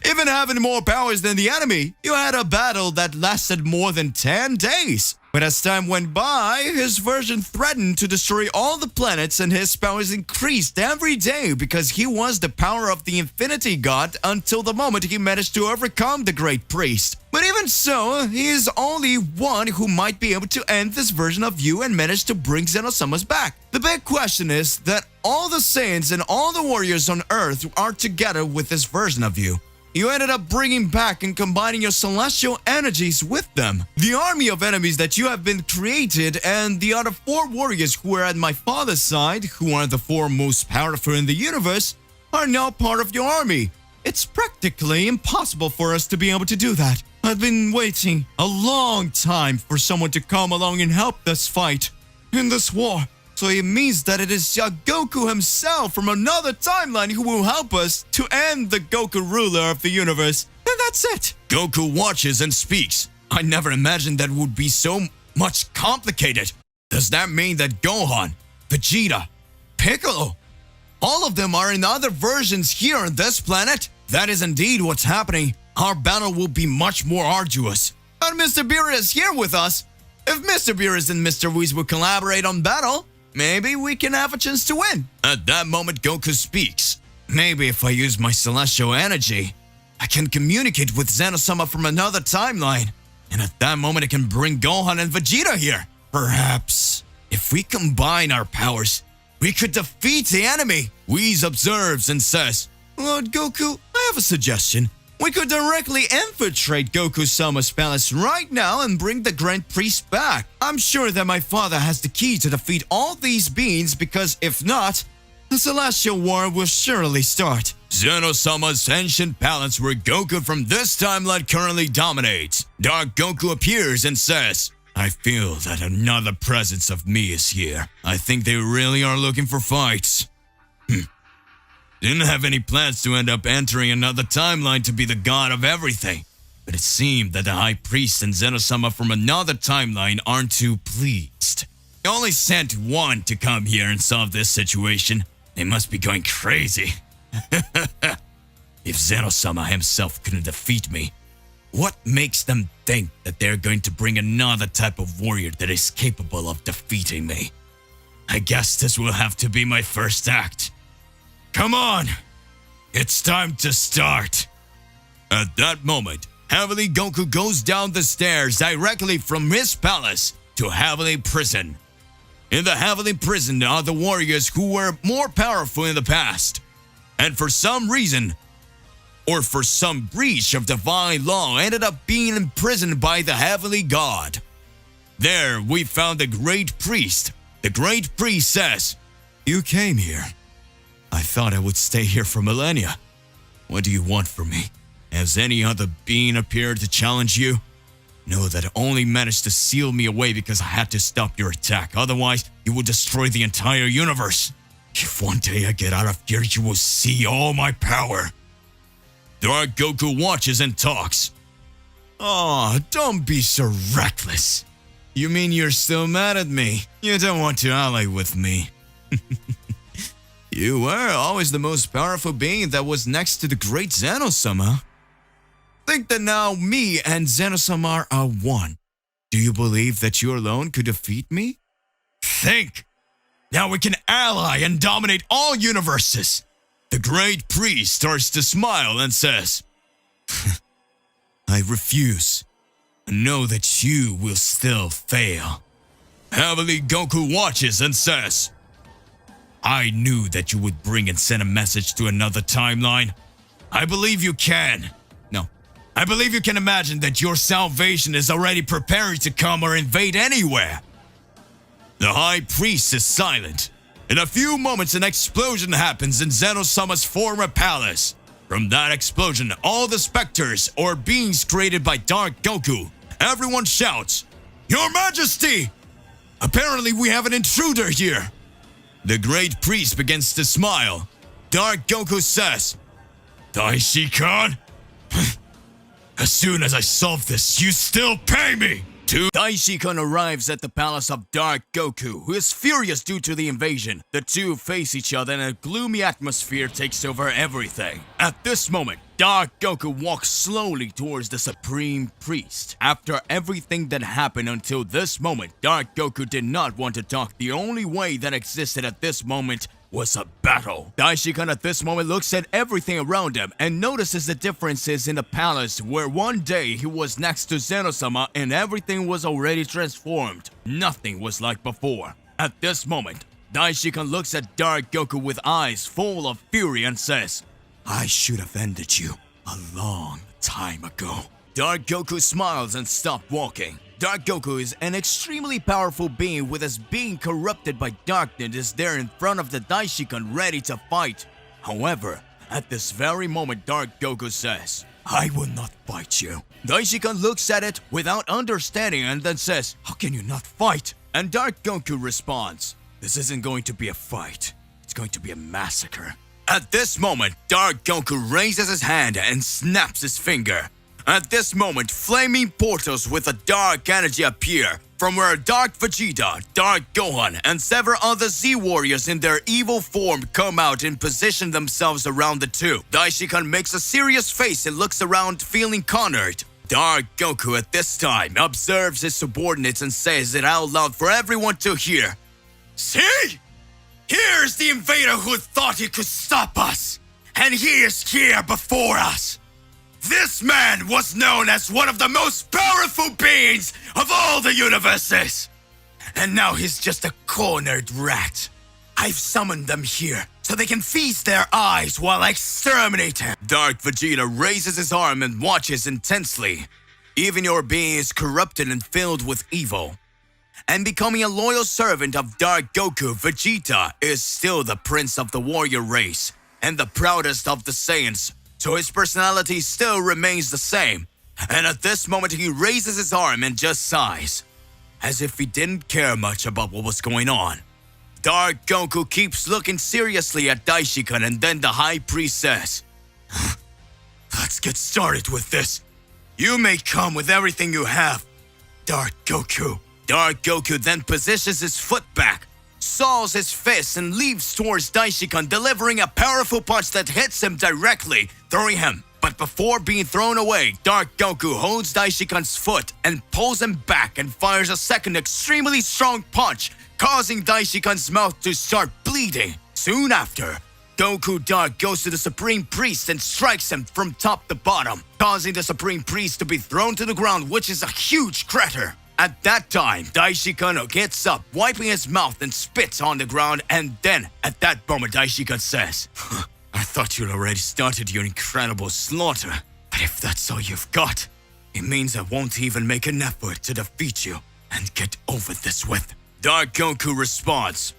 Even having more powers than the enemy, you had a battle that lasted more than 10 days. But as time went by, his version threatened to destroy all the planets, and his powers increased every day because he was the power of the Infinity God until the moment he managed to overcome the Great Priest. But even so, he is only one who might be able to end this version of you and manage to bring Zeno-sama's back. The big question is that all the Saiyans and all the warriors on Earth are together with this version of you. You ended up bringing back and combining your celestial energies with them. The army of enemies that you have been created and the other 4 warriors who are at my father's side, who are the 4 most powerful in the universe, are now part of your army. It's practically impossible for us to be able to do that. I've been waiting a long time for someone to come along and help us fight in this war. So it means that it is Goku himself from another timeline who will help us to end the Goku ruler of the universe. And that's it. Goku watches and speaks. I never imagined that it would be so much complicated. Does that mean that Gohan, Vegeta, Piccolo, all of them are in other versions here on this planet? That is indeed what's happening. Our battle will be much more arduous. And Mr. Beerus is here with us. If Mr. Beerus and Mr. Whis will collaborate on battle, maybe we can have a chance to win. At that moment, Goku speaks. Maybe if I use my celestial energy, I can communicate with Zeno-sama from another timeline. And at that moment, I can bring Gohan and Vegeta here. Perhaps, if we combine our powers, we could defeat the enemy. Whis observes and says, Lord Goku, I have a suggestion. We could directly infiltrate Goku-sama's palace right now and bring the Grand Priest back. I'm sure that my father has the key to defeat all these beings, because if not, the Celestial War will surely start. Zeno-sama's ancient palace where Goku from this timeline currently dominates. Dark Goku appears and says, I feel that another presence of me is here. I think they really are looking for fights. Didn't have any plans to end up entering another timeline to be the god of everything. But it seemed that the High Priest and Zeno-sama from another timeline aren't too pleased. They only sent one to come here and solve this situation. They must be going crazy. If Zeno-sama himself couldn't defeat me, what makes them think that they're going to bring another type of warrior that is capable of defeating me? I guess this will have to be my first act. Come on! It's time to start! At that moment, Heavenly Goku goes down the stairs directly from his palace to Heavenly Prison. In the Heavenly Prison are the warriors who were more powerful in the past. And for some reason, or for some breach of divine law ended up being imprisoned by the heavenly god. There we found the great priest. The great priest says, "You came here. I thought I would stay here for millennia. What do you want from me? Has any other being appeared to challenge you? Know that I only managed to seal me away because I had to stop your attack. Otherwise, you would destroy the entire universe. If one day I get out of here, you will see all my power." Dark Goku watches and talks. "Aw, don't be so reckless. You mean you're still mad at me? You don't want to ally with me." You were always the most powerful being that was next to the great Zeno-sama. Think that now me and Zeno-sama are one. Do you believe that you alone could defeat me? Think! Now we can ally and dominate all universes. The great priest starts to smile and says, "I refuse. Know that you will still fail." Heavenly Goku watches and says, "I knew that you would bring and send a message to another timeline. I believe you can. No, I believe you can imagine that your salvation is already preparing to come or invade anywhere." The high priest is silent. In a few moments, an explosion happens in Zeno-sama's former palace. From that explosion, all the specters or beings created by Dark Goku, everyone shouts, "Your Majesty! Apparently we have an intruder here." The great priest begins to smile. Dark Goku says, "Daishi-kan? As soon as I solve this, you still pay me!" Daishi-kan arrives at the palace of Dark Goku, who is furious due to the invasion. The two face each other and a gloomy atmosphere takes over everything. At this moment, Dark Goku walks slowly towards the Supreme Priest. After everything that happened until this moment, Dark Goku did not want to talk. The only way that existed at this moment was a battle. Daishi-kan at this moment looks at everything around him and notices the differences in the palace where one day he was next to Zeno-sama and everything was already transformed. Nothing was like before. At this moment, Daishi-kan looks at Dark Goku with eyes full of fury and says, "I should have ended you a long time ago." Dark Goku smiles and stops walking. Dark Goku is an extremely powerful being with his being corrupted by darkness is there in front of the Daishi-kan ready to fight. However, at this very moment Dark Goku says, "I will not fight you." Daishi-kan looks at it without understanding and then says, "How can you not fight?" And Dark Goku responds, "This isn't going to be a fight. It's going to be a massacre." At this moment, Dark Goku raises his hand and snaps his finger. At this moment, flaming portals with a dark energy appear, from where Dark Vegeta, Dark Gohan, and several other Z-Warriors in their evil form come out and position themselves around the two. Daishi-kan makes a serious face and looks around feeling cornered. Dark Goku at this time observes his subordinates and says it out loud for everyone to hear. "See? Here's the invader who thought he could stop us, and he is here before us. This man was known as one of the most powerful beings of all the universes. And now he's just a cornered rat. I've summoned them here so they can feast their eyes while I exterminate him." Dark Vegeta raises his arm and watches intensely. Even your being is corrupted and filled with evil. And becoming a loyal servant of Dark Goku, Vegeta is still the prince of the warrior race and the proudest of the Saiyans. So his personality still remains the same. And at this moment he raises his arm and just sighs, as if he didn't care much about what was going on. Dark Goku keeps looking seriously at Daishi-kan and then the High Priest says, "Let's get started with this. You may come with everything you have, Dark Goku." Dark Goku then positions his foot back, saws his fist and leaps towards Daishi-kan, delivering a powerful punch that hits him directly, throwing him. But before being thrown away, Dark Goku holds Daishi-kan's foot and pulls him back and fires a second extremely strong punch, causing Daishi-kan's mouth to start bleeding. Soon after, Goku Dark goes to the Supreme Priest and strikes him from top to bottom, causing the Supreme Priest to be thrown to the ground, which is a huge crater. At that time, Daishi-kan gets up, wiping his mouth and spits on the ground, and then, at that moment, Daishi-kan says, I thought you'd already started your incredible slaughter. But if that's all you've got, it means I won't even make an effort to defeat you and get over this with. Dark Goku responds.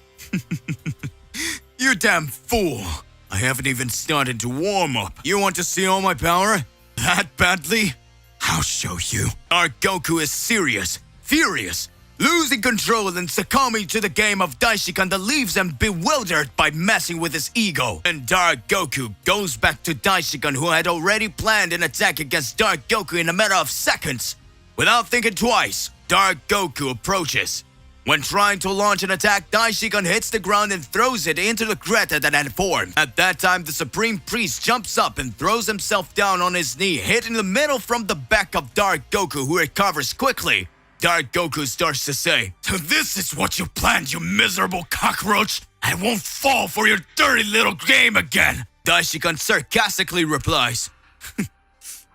You damn fool. I haven't even started to warm up. You want to see all my power? That badly? I'll show you. Dark Goku is serious, furious, losing control and succumbing to the game of Daishikan that leaves him bewildered by messing with his ego. And Dark Goku goes back to Daishikan, who had already planned an attack against Dark Goku in a matter of seconds. Without thinking twice, Dark Goku approaches. When trying to launch an attack, Daishikan hits the ground and throws it into the crater that had formed. At that time, the Supreme Priest jumps up and throws himself down on his knee, hitting the middle from the back of Dark Goku, who recovers quickly. Dark Goku starts to say, "So this is what you planned, you miserable cockroach? I won't fall for your dirty little game again." Daishikan sarcastically replies,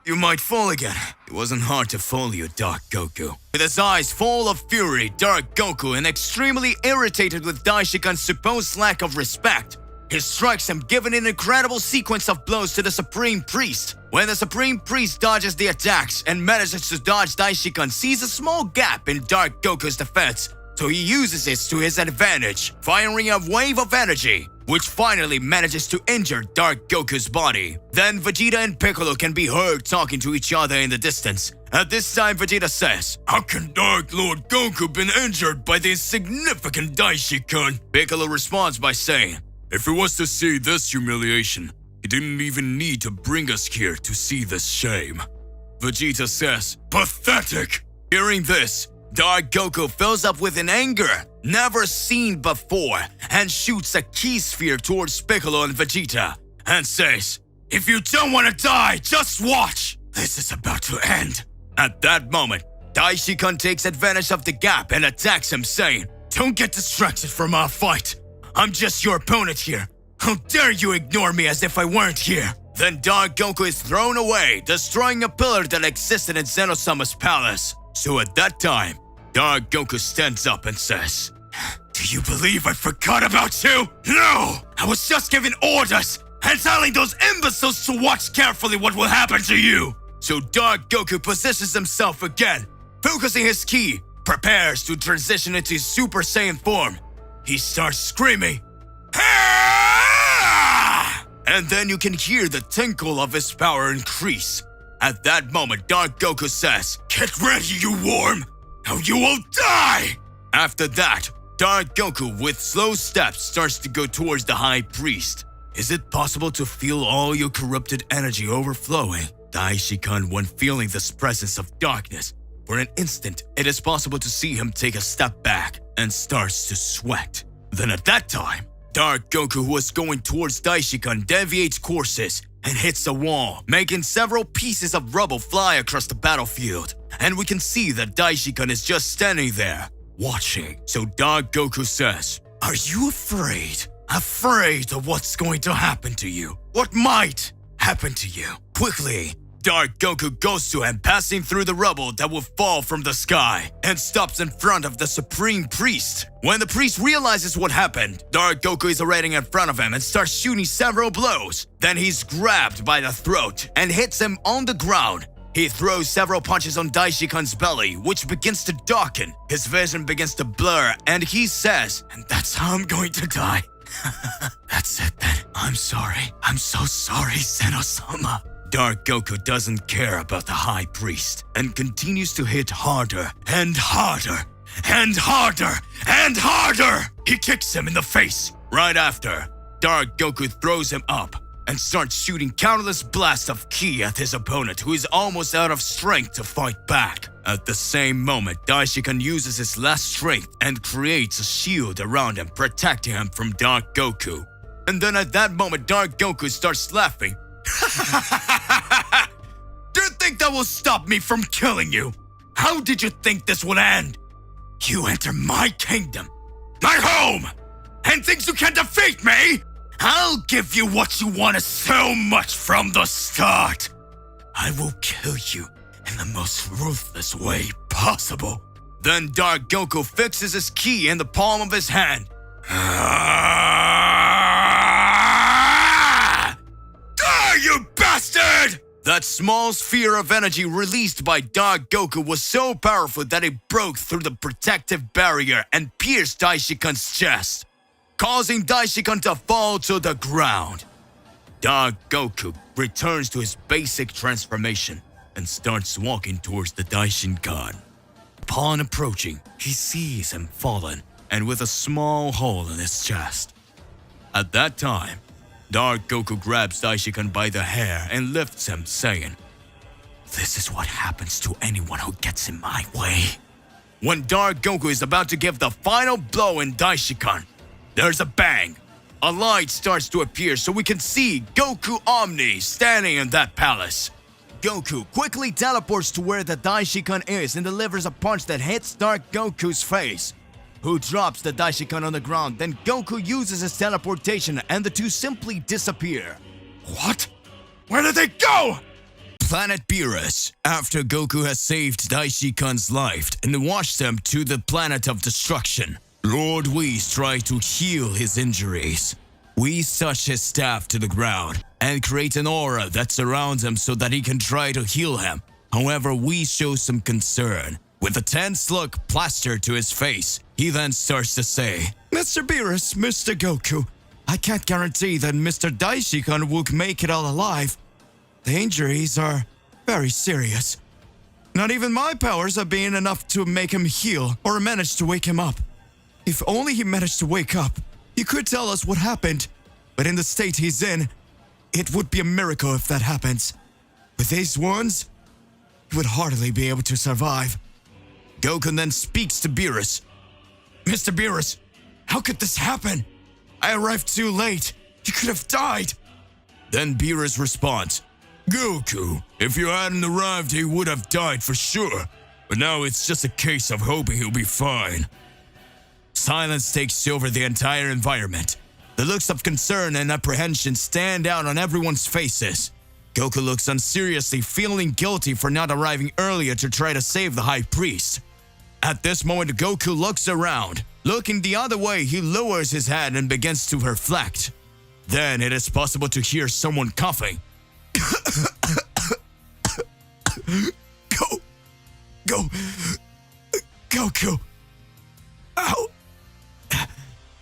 "You might fall again. It wasn't hard to fool you, Dark Goku." With his eyes full of fury, Dark Goku, and extremely irritated with Daishikan's supposed lack of respect, he strikes him, giving an incredible sequence of blows to the Supreme Priest. When the Supreme Priest dodges the attacks and manages to dodge, Daishikan sees a small gap in Dark Goku's defense, so he uses it to his advantage, firing a wave of energy, which finally manages to injure Dark Goku's body. Then Vegeta and Piccolo can be heard talking to each other in the distance. At this time, Vegeta says, "How can Dark Lord Goku been injured by the insignificant Daishikan?" Piccolo responds by saying, "If he was to see this humiliation, he didn't even need to bring us here to see this shame." Vegeta says, "Pathetic!" Hearing this, Dark Goku fills up with an anger never seen before and shoots a ki sphere towards Piccolo and Vegeta and says, "If you don't want to die, just watch! This is about to end." At that moment, Daishikan takes advantage of the gap and attacks him, saying, "Don't get distracted from our fight. I'm just your opponent here. How dare you ignore me as if I weren't here?" Then Dark Goku is thrown away, destroying a pillar that existed in Zenosama's palace. So at that time, Dark Goku stands up and says, "Do you believe I forgot about you? No! I was just giving orders and telling those imbeciles to watch carefully what will happen to you." So Dark Goku positions himself again, focusing his ki, prepares to transition into his Super Saiyan form. He starts screaming, "Ah!" And then you can hear the tinkle of his power increase. At that moment, Dark Goku says, "Get ready, you worm! Now you will die!" After that, Dark Goku, with slow steps, starts to go towards the High Priest. Is it possible to feel all your corrupted energy overflowing? Daishikan, when feeling this presence of darkness, for an instant, it is possible to see him take a step back and starts to sweat. Then at that time, Dark Goku, who was going towards Daishikan, deviates courses and hits a wall, making several pieces of rubble fly across the battlefield. And we can see that Daishikan is just standing there, watching. So Dark Goku says, "Are you afraid? Afraid of what's going to happen to you? What might happen to you?" Quickly, Dark Goku goes to him, passing through the rubble that will fall from the sky, and stops in front of the Supreme Priest. When the priest realizes what happened, Dark Goku is already in front of him and starts shooting several blows. Then he's grabbed by the throat and hits him on the ground. He throws several punches on Daishikan's belly, which begins to darken. His vision begins to blur, and he says, "And that's how I'm going to die." That's it then. I'm sorry. I'm so sorry, Zenosama. Dark Goku doesn't care about the High Priest and continues to hit harder and harder and harder and harder. He kicks him in the face. Right after, Dark Goku throws him up and starts shooting countless blasts of ki at his opponent, who is almost out of strength to fight back. At the same moment, Daishikan uses his last strength and creates a shield around him, protecting him from Dark Goku. And then at that moment, Dark Goku starts laughing. Do you think that will stop me from killing you? How did you think this would end? You enter my kingdom, my home, and think you can defeat me? I'll give you what you wanted so much from the start. I will kill you in the most ruthless way possible. Then Dark Goku fixes his ki in the palm of his hand. That small sphere of energy released by Dark Goku was so powerful that it broke through the protective barrier and pierced Daishikan's chest, causing Daishikan to fall to the ground. Dark Goku returns to his basic transformation and starts walking towards the Daishinkan. Upon approaching, he sees him fallen and with a small hole in his chest. At that time, Dark Goku grabs Daishikan by the hair and lifts him, saying, "This is what happens to anyone who gets in my way." When Dark Goku is about to give the final blow in Daishikan, there's a bang. A light starts to appear so we can see Goku Omni standing in that palace. Goku quickly teleports to where the Daishikan is and delivers a punch that hits Dark Goku's face, who drops the Daishikan on the ground. Then Goku uses his teleportation and the two simply disappear. What? Where did they go? Planet Beerus, after Goku has saved Daishikan's life and washed him to the planet of destruction, Lord Whis tries to heal his injuries. Whis touches his staff to the ground and creates an aura that surrounds him so that he can try to heal him. However, Whis shows some concern. With a tense look plastered to his face, he then starts to say, Mr. Beerus, Mr. Goku, I can't guarantee that Mr. Daishikan will make it all alive. The injuries are very serious. Not even my powers are being enough to make him heal or manage to wake him up. If only he managed to wake up, he could tell us what happened. But in the state he's in, it would be a miracle if that happens. With these wounds, he would hardly be able to survive. Goku then speaks to Beerus. Mr. Beerus, how could this happen? I arrived too late. He could have died. Then Beerus responds, Goku, if you hadn't arrived, he would have died for sure. But now it's just a case of hoping he'll be fine. Silence takes over the entire environment. The looks of concern and apprehension stand out on everyone's faces. Goku looks unseriously, feeling guilty for not arriving earlier to try to save the High Priest. At this moment, Goku looks around. Looking the other way, he lowers his head and begins to reflect. Then it is possible to hear someone coughing. Goku.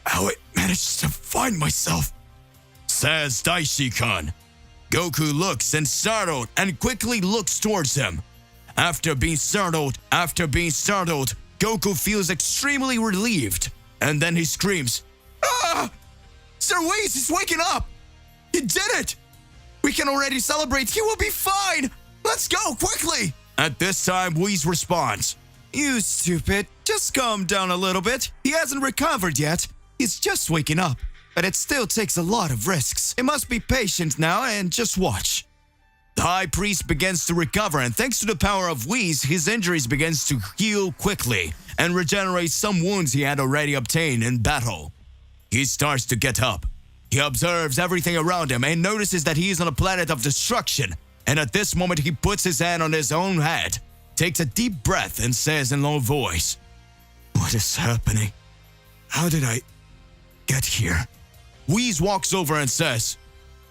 How it managed to find myself, says Daishikan. Goku looks and startled and quickly looks towards him. After being startled, Goku feels extremely relieved. And then he screams, Ah! Sir Whis is waking up! He did it! We can already celebrate. He will be fine! Let's go, quickly! At this time, Whis responds, You stupid. Just calm down a little bit. He hasn't recovered yet. He's just waking up. But it still takes a lot of risks. He must be patient now and just watch. The High Priest begins to recover, and thanks to the power of Whis, his injuries begins to heal quickly and regenerate some wounds he had already obtained in battle. He starts to get up. He observes everything around him and notices that he is on a planet of destruction. And at this moment, he puts his hand on his own head, takes a deep breath, and says in low voice, What is happening? How did I get here? Whis walks over and says,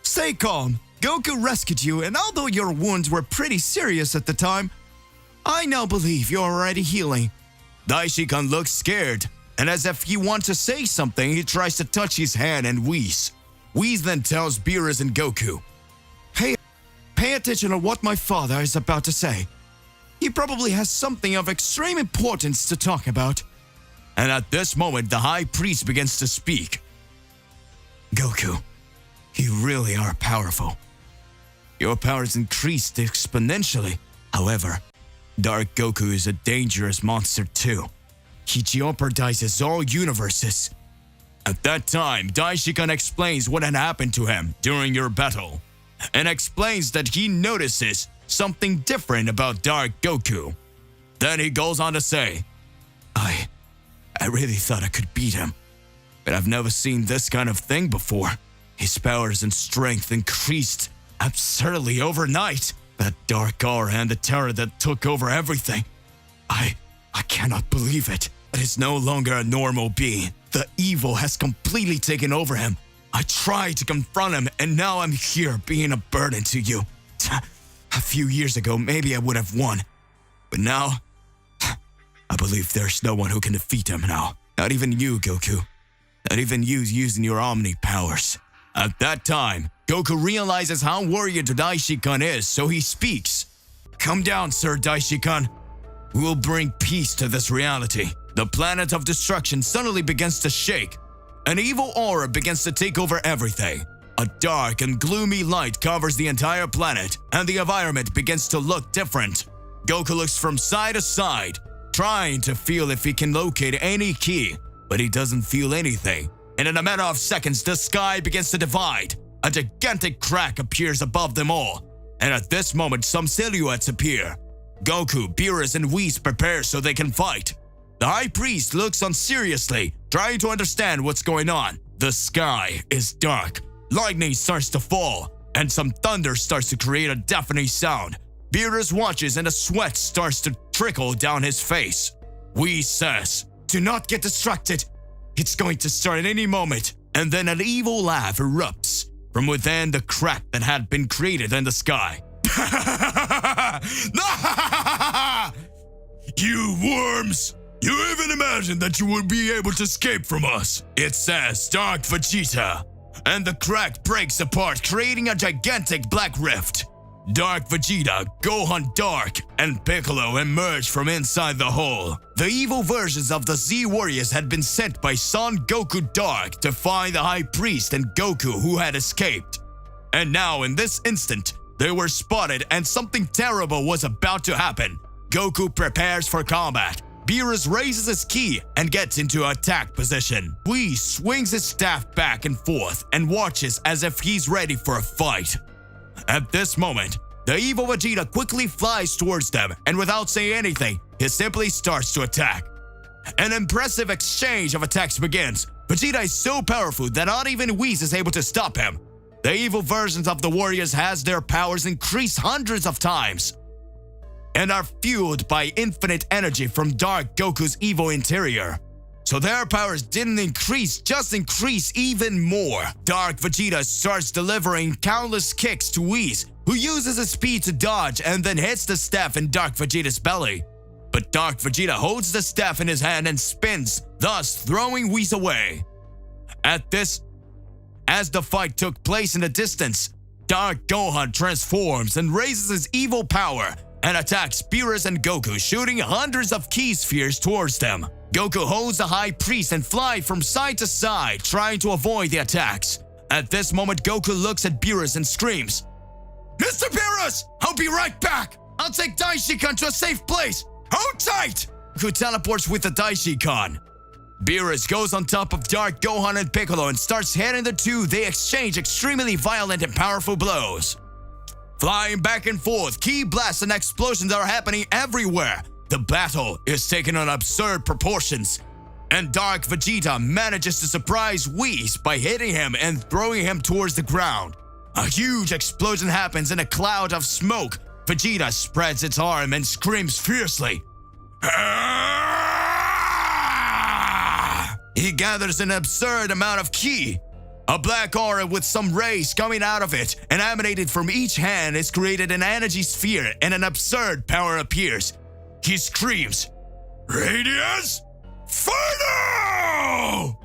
Stay calm. Goku rescued you, and although your wounds were pretty serious at the time, I now believe you're already healing. Daishikan looks scared, and as if he wants to say something, he tries to touch his hand and Whis. Whis then tells Beerus and Goku, Pay attention to what my father is about to say. He probably has something of extreme importance to talk about. And at this moment, the High Priest begins to speak. Goku, you really are powerful. Your powers increased exponentially. However, Dark Goku is a dangerous monster too. He jeopardizes all universes. At that time, Daishikan explains what had happened to him during your battle, and explains that he notices something different about Dark Goku. Then he goes on to say, I really thought I could beat him, but I've never seen this kind of thing before. His powers and strength increased absurdly overnight. That dark aura and the terror that took over everything. I cannot believe it. But he's no longer a normal being. The evil has completely taken over him. I tried to confront him, and now I'm here being a burden to you. A few years ago, maybe I would have won. But now, I believe there's no one who can defeat him now. Not even you, Goku. Not even you using your Omni powers. At that time, Goku realizes how worried Daishikan is, so he speaks. Come down, Sir Daishikan. We will bring peace to this reality. The planet of destruction suddenly begins to shake. An evil aura begins to take over everything. A dark and gloomy light covers the entire planet, and the environment begins to look different. Goku looks from side to side, trying to feel if he can locate any key, but he doesn't feel anything. And in a matter of seconds, the sky begins to divide. A gigantic crack appears above them all. And at this moment, some silhouettes appear. Goku, Beerus, and Whis prepare so they can fight. The High Priest looks on seriously, trying to understand what's going on. The sky is dark. Lightning starts to fall, and some thunder starts to create a deafening sound. Beerus watches and a sweat starts to trickle down his face. Whis says, "Do not get distracted. It's going to start at any moment." And then an evil laugh erupts from within the crack that had been created in the sky. You worms! You even imagined that you would be able to escape from us. It says Dark Vegeta. And the crack breaks apart, creating a gigantic black rift. Dark Vegeta, Gohan Dark, and Piccolo emerge from inside the hole. The evil versions of the Z Warriors had been sent by Son Goku Dark to find the High Priest and Goku who had escaped. And now, in this instant, they were spotted and something terrible was about to happen. Goku prepares for combat. Beerus raises his ki and gets into attack position. Whis swings his staff back and forth and watches as if he's ready for a fight. At this moment, the evil Vegeta quickly flies towards them, and without saying anything, he simply starts to attack. An impressive exchange of attacks begins. Vegeta is so powerful that not even Whis is able to stop him. The evil versions of the warriors has their powers increased hundreds of times and are fueled by infinite energy from Dark Goku's evil interior. So their powers didn't increase, just increase even more. Dark Vegeta starts delivering countless kicks to Whis, who uses his speed to dodge and then hits the staff in Dark Vegeta's belly. But Dark Vegeta holds the staff in his hand and spins, thus throwing Whis away. As the fight took place in the distance, Dark Gohan transforms and raises his evil power and attacks Beerus and Goku, shooting hundreds of ki spheres towards them. Goku holds the High Priest and flies from side to side, trying to avoid the attacks. At this moment, Goku looks at Beerus and screams, "Mr. Beerus, I'll be right back! I'll take Daishikan to a safe place! Hold tight!" Goku teleports with the Daishikan. Beerus goes on top of Dark Gohan and Piccolo and starts hitting the two. They exchange extremely violent and powerful blows. Flying back and forth, ki blasts and explosions are happening everywhere. The battle is taking on absurd proportions, and Dark Vegeta manages to surprise Whis by hitting him and throwing him towards the ground. A huge explosion happens in a cloud of smoke. Vegeta spreads its arm and screams fiercely. He gathers an absurd amount of ki. A black aura with some rays coming out of it and emanated from each hand is created an energy sphere, and an absurd power appears. He screams, "Radiance, Final!"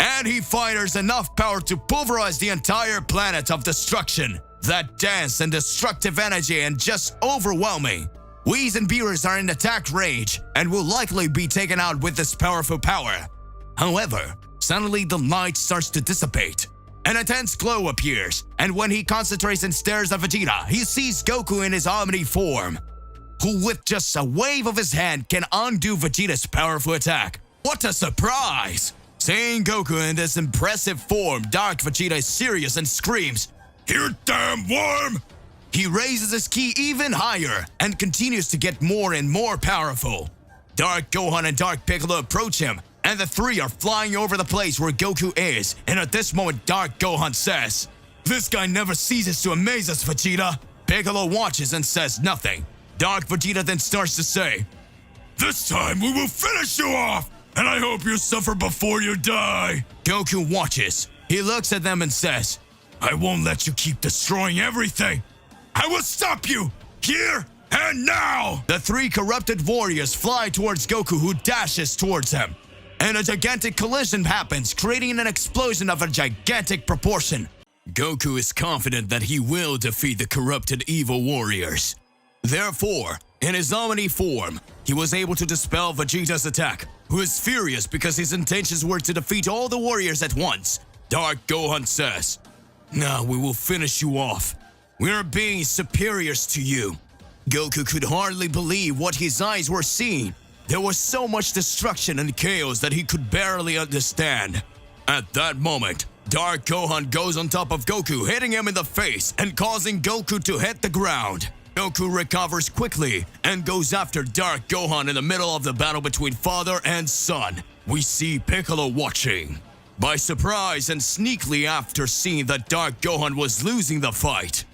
And he fires enough power to pulverize the entire planet of destruction. That dense and destructive energy and just overwhelming. Whis and Beerus are in attack range and will likely be taken out with this powerful power. However, suddenly the light starts to dissipate. An intense glow appears, and when he concentrates and stares at Vegeta, he sees Goku in his Omni form, who with just a wave of his hand can undo Vegeta's powerful attack. What a surprise! Seeing Goku in this impressive form, Dark Vegeta is serious and screams, "You damn worm!" He raises his ki even higher and continues to get more and more powerful. Dark Gohan and Dark Piccolo approach him, and the three are flying over the place where Goku is. And at this moment, Dark Gohan says, "This guy never ceases to amaze us, Vegeta." Piccolo watches and says nothing. Dark Vegeta then starts to say, "This time we will finish you off, and I hope you suffer before you die." Goku watches. He looks at them and says, "I won't let you keep destroying everything. I will stop you. Here and now! The three corrupted warriors fly towards Goku, who dashes towards him. And a gigantic collision happens, creating an explosion of a gigantic proportion. Goku is confident that he will defeat the corrupted evil warriors. Therefore, in his Omni form, he was able to dispel Vegeta's attack, who is furious because his intentions were to defeat all the warriors at once. Dark Gohan says, "Now we will finish you off. We are being superiors to you." Goku could hardly believe what his eyes were seeing. There was so much destruction and chaos that he could barely understand. At that moment, Dark Gohan goes on top of Goku, hitting him in the face and causing Goku to hit the ground. Goku recovers quickly and goes after Dark Gohan in the middle of the battle between father and son. We see Piccolo watching. By surprise and sneakily after seeing that Dark Gohan was losing the fight,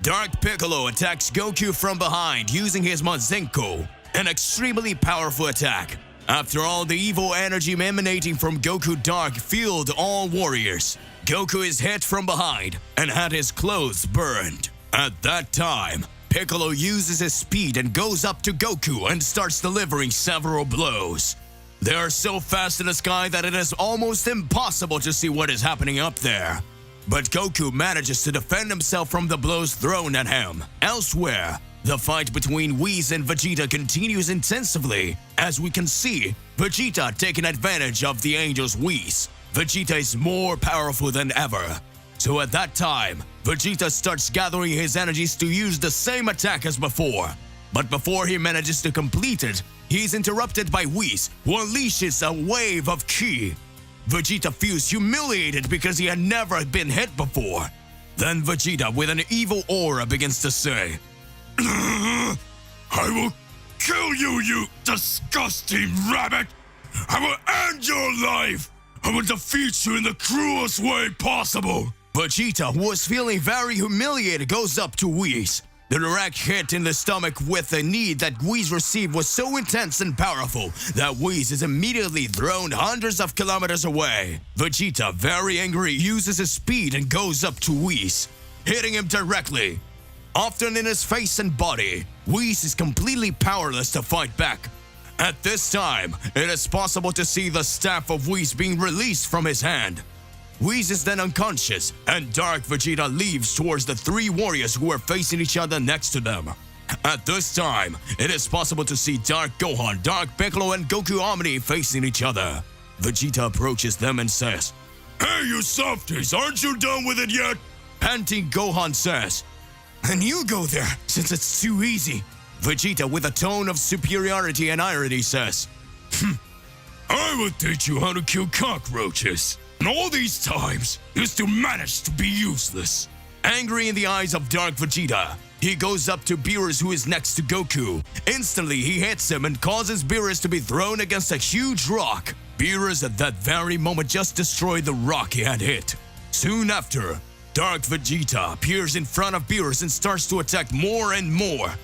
Dark Piccolo attacks Goku from behind using his Mazenko, an extremely powerful attack. After all the evil energy emanating from Goku Dark fueled all warriors, Goku is hit from behind and had his clothes burned. At that time, Piccolo uses his speed and goes up to Goku and starts delivering several blows. They are so fast in the sky that it is almost impossible to see what is happening up there. But Goku manages to defend himself from the blows thrown at him. Elsewhere, the fight between Whis and Vegeta continues intensively. As we can see, Vegeta taking advantage of the Angel's Whis. Vegeta is more powerful than ever. So at that time, Vegeta starts gathering his energies to use the same attack as before. But before he manages to complete it, he is interrupted by Whis, who unleashes a wave of ki. Vegeta feels humiliated because he had never been hit before. Then Vegeta, with an evil aura, begins to say, "I will kill you, you disgusting rabbit! I will end your life! I will defeat you in the cruelest way possible!" Vegeta, who was feeling very humiliated, goes up to Whis. The direct hit in the stomach with the knee that Whis received was so intense and powerful that Whis is immediately thrown hundreds of kilometers away. Vegeta, very angry, uses his speed and goes up to Whis, hitting him directly, often in his face and body. Whis is completely powerless to fight back. At this time, it is possible to see the staff of Whis being released from his hand. Whis is then unconscious, and Dark Vegeta leaves towards the three warriors who are facing each other next to them. At this time, it is possible to see Dark Gohan, Dark Piccolo, and Goku Omni facing each other. Vegeta approaches them and says, "Hey, you softies, aren't you done with it yet?" Panting Gohan says, "And you go there, since it's too easy." Vegeta, with a tone of superiority and irony, says, "I will teach you how to kill cockroaches. And all these times, you still manage to be useless." Angry in the eyes of Dark Vegeta, he goes up to Beerus, who is next to Goku. Instantly, he hits him and causes Beerus to be thrown against a huge rock. Beerus at that very moment just destroyed the rock he had hit. Soon after, Dark Vegeta appears in front of Beerus and starts to attack more and more.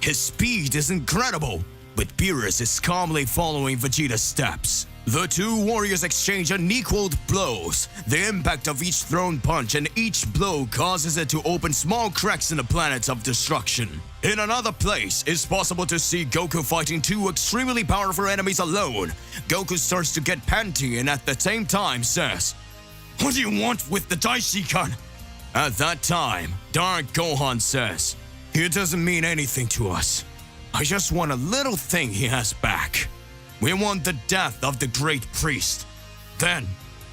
His speed is incredible, but Beerus is calmly following Vegeta's steps. The two warriors exchange unequaled blows. The impact of each thrown punch and each blow causes it to open small cracks in the planets of destruction. In another place, it's possible to see Goku fighting two extremely powerful enemies alone. Goku starts to get panty and at the same time says, "What do you want with the Daishikan?" At that time, Dark Gohan says, "It doesn't mean anything to us. I just want a little thing he has back. We want the death of the great priest. Then,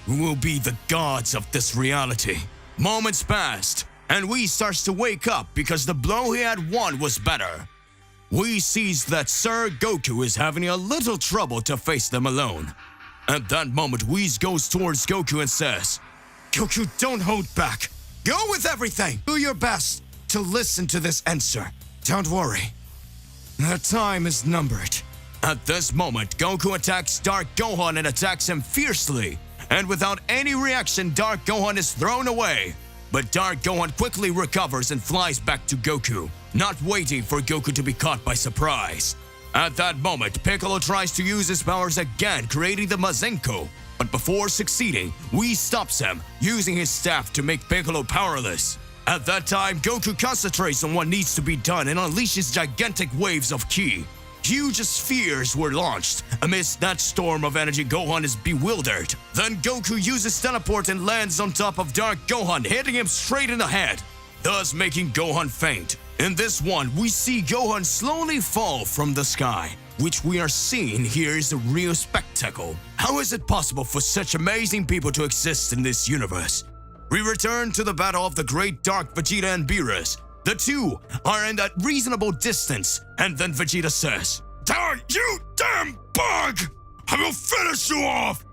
we will be the gods of this reality." Moments passed, and Whis starts to wake up because the blow he had won was better. Whis sees that Sir Goku is having a little trouble to face them alone. At that moment, Whis goes towards Goku and says, "Goku, don't hold back. Go with everything. Do your best to listen to this answer. Don't worry. The time is numbered." At this moment, Goku attacks Dark Gohan and attacks him fiercely. And without any reaction, Dark Gohan is thrown away. But Dark Gohan quickly recovers and flies back to Goku, not waiting for Goku to be caught by surprise. At that moment, Piccolo tries to use his powers again, creating the Mazenko. But before succeeding, Whis stops him, using his staff to make Piccolo powerless. At that time, Goku concentrates on what needs to be done and unleashes gigantic waves of ki. Huge spheres were launched. Amidst that storm of energy, Gohan is bewildered. Then Goku uses teleport and lands on top of Dark Gohan, hitting him straight in the head, thus making Gohan faint. In this one, we see Gohan slowly fall from the sky, which we are seeing here is a real spectacle. How is it possible for such amazing people to exist in this universe? We return to the battle of the great Dark Vegeta and Beerus. The two are in that reasonable distance, and then Vegeta says, "You damn bug! I will finish you off!"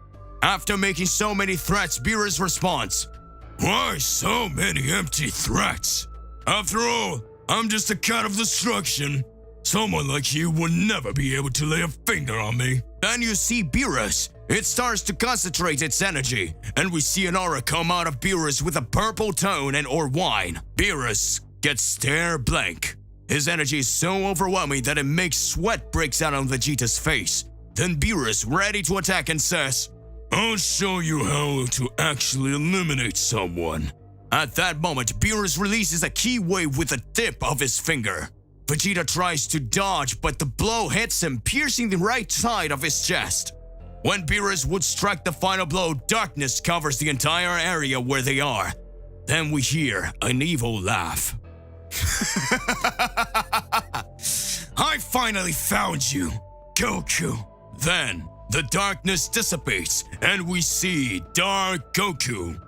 After making so many threats, Beerus responds, "Why so many empty threats? After all, I'm just a cat of destruction. Someone like you would never be able to lay a finger on me." Then you see Beerus. It starts to concentrate its energy, and we see an aura come out of Beerus with a purple tone and or wine. Beerus gets stare blank. His energy is so overwhelming that it makes sweat breaks out on Vegeta's face. Then Beerus, ready to attack, and says, "I'll show you how to actually eliminate someone." At that moment, Beerus releases a ki wave with the tip of his finger. Vegeta tries to dodge, but the blow hits him, piercing the right side of his chest. When Beerus would strike the final blow, darkness covers the entire area where they are. Then we hear an evil laugh. "I finally found you, Goku." Then the darkness dissipates and we see Dark Goku.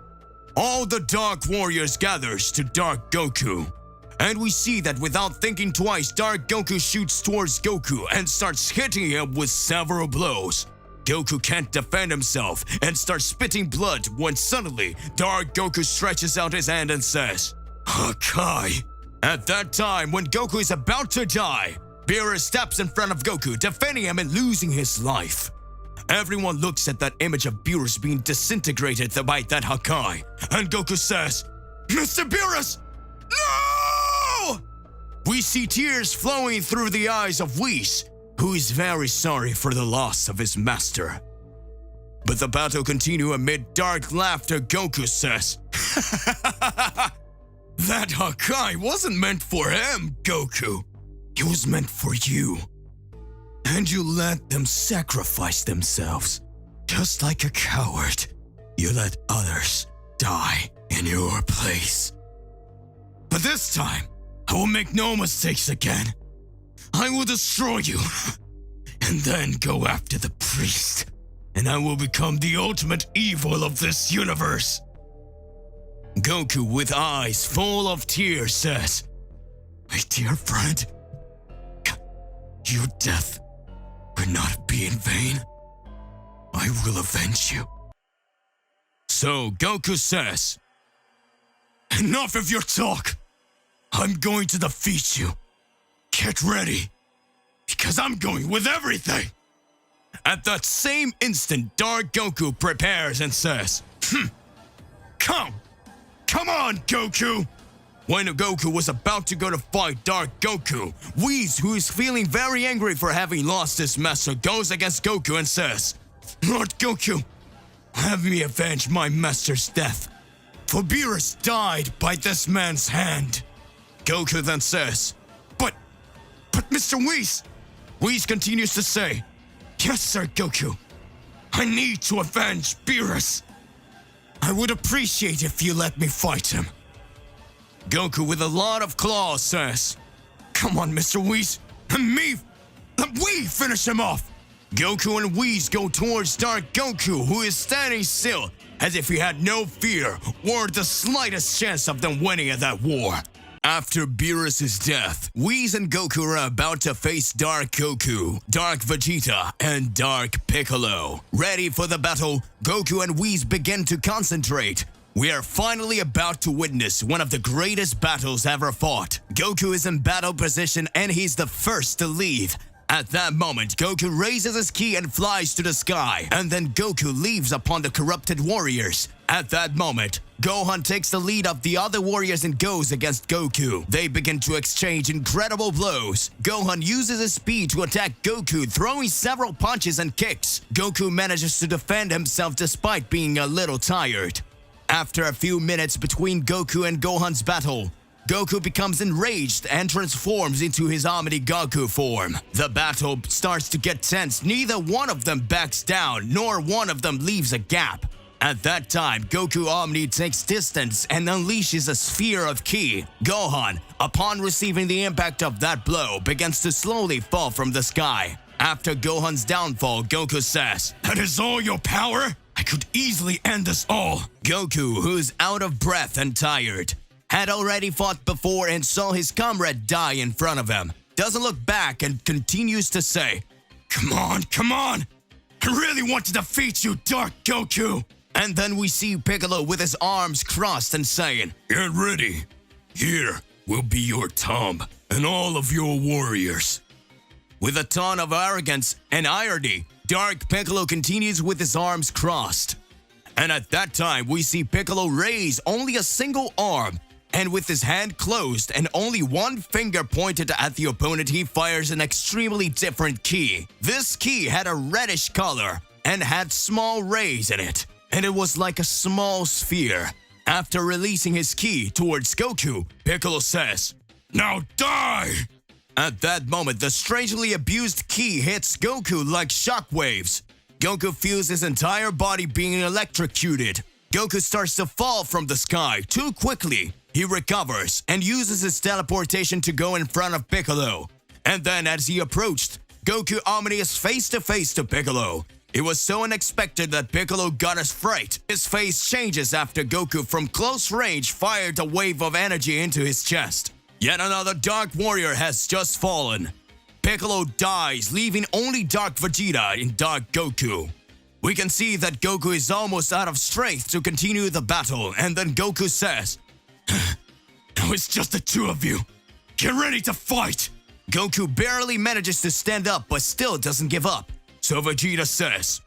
All the Dark Warriors gathers to Dark Goku. And we see that without thinking twice, Dark Goku shoots towards Goku and starts hitting him with several blows. Goku can't defend himself and starts spitting blood when suddenly Dark Goku stretches out his hand and says, "Hakai." At that time, when Goku is about to die, Beerus steps in front of Goku, defending him and losing his life. Everyone looks at that image of Beerus being disintegrated by that Hakai, and Goku says, "Mr. Beerus, no!" We see tears flowing through the eyes of Whis, who is very sorry for the loss of his master. But the battle continues amid dark laughter. Goku says, "That Hakai wasn't meant for him, Goku. It was meant for you. And you let them sacrifice themselves. Just like a coward, you let others die in your place. But this time, I will make no mistakes again. I will destroy you, and then go after the priest, and I will become the ultimate evil of this universe." Goku, with eyes full of tears, says, "My dear friend, your death will not be in vain. I will avenge you." So Goku says, "Enough of your talk. I'm going to defeat you. Get ready, because I'm going with everything." At that same instant, Dark Goku prepares and says, Come on, Goku!" When Goku was about to go to fight Dark Goku, Whis, who is feeling very angry for having lost his master, goes against Goku and says, "Lord Goku, have me avenge my master's death, for Beerus died by this man's hand." Goku then says, But Mr. Whis," Whis continues to say, "Yes, sir, Goku. I need to avenge Beerus. I would appreciate if you let me fight him." Goku, with a lot of claws, says, "Come on, Mr. Whis, and let we finish him off." Goku and Whis go towards Dark Goku, who is standing still, as if he had no fear or the slightest chance of them winning at that war. After Beerus' death, Whis and Goku are about to face Dark Goku, Dark Vegeta, and Dark Piccolo. Ready for the battle, Goku and Whis begin to concentrate. We are finally about to witness one of the greatest battles ever fought. Goku is in battle position and he's the first to leave. At that moment, Goku raises his ki and flies to the sky, and then Goku leaves upon the corrupted warriors. At that moment, Gohan takes the lead of the other warriors and goes against Goku. They begin to exchange incredible blows. Gohan uses his speed to attack Goku, throwing several punches and kicks. Goku manages to defend himself despite being a little tired. After a few minutes between Goku and Gohan's battle, Goku becomes enraged and transforms into his Omni Goku form. The battle starts to get tense. Neither one of them backs down, nor one of them leaves a gap. At that time, Goku Omni takes distance and unleashes a sphere of ki. Gohan, upon receiving the impact of that blow, begins to slowly fall from the sky. After Gohan's downfall, Goku says, "That is all your power? I could easily end this all." Goku, who's out of breath and tired, had already fought before and saw his comrade die in front of him, doesn't look back and continues to say, come on, I really want to defeat you, Dark Goku." And then we see Piccolo with his arms crossed and saying, Get ready. Here will be your tomb and all of your warriors. with a ton of arrogance and irony, Dark Piccolo continues with his arms crossed. And at that time, we see Piccolo raise only a single arm, and with his hand closed and only one finger pointed at the opponent, he fires an extremely different ki. This ki had a reddish color and had small rays in it, and it was like a small sphere. After releasing his ki towards Goku, Piccolo says, Now die! At that moment, the strangely abused ki hits Goku like shockwaves. Goku feels his entire body being electrocuted. Goku starts to fall from the sky too quickly. He recovers and uses his teleportation to go in front of Piccolo. And then as he approached, Goku Omni is face to face to Piccolo. It was so unexpected that Piccolo got a fright. His face changes after Goku from close range fired a wave of energy into his chest. Yet another Dark Warrior has just fallen. Piccolo dies, leaving only Dark Vegeta in Dark Goku. We can see that Goku is almost out of strength to continue the battle, and then Goku says, Now it's just the two of you. Get ready to fight! Goku barely manages to stand up but still doesn't give up. So Vegeta says,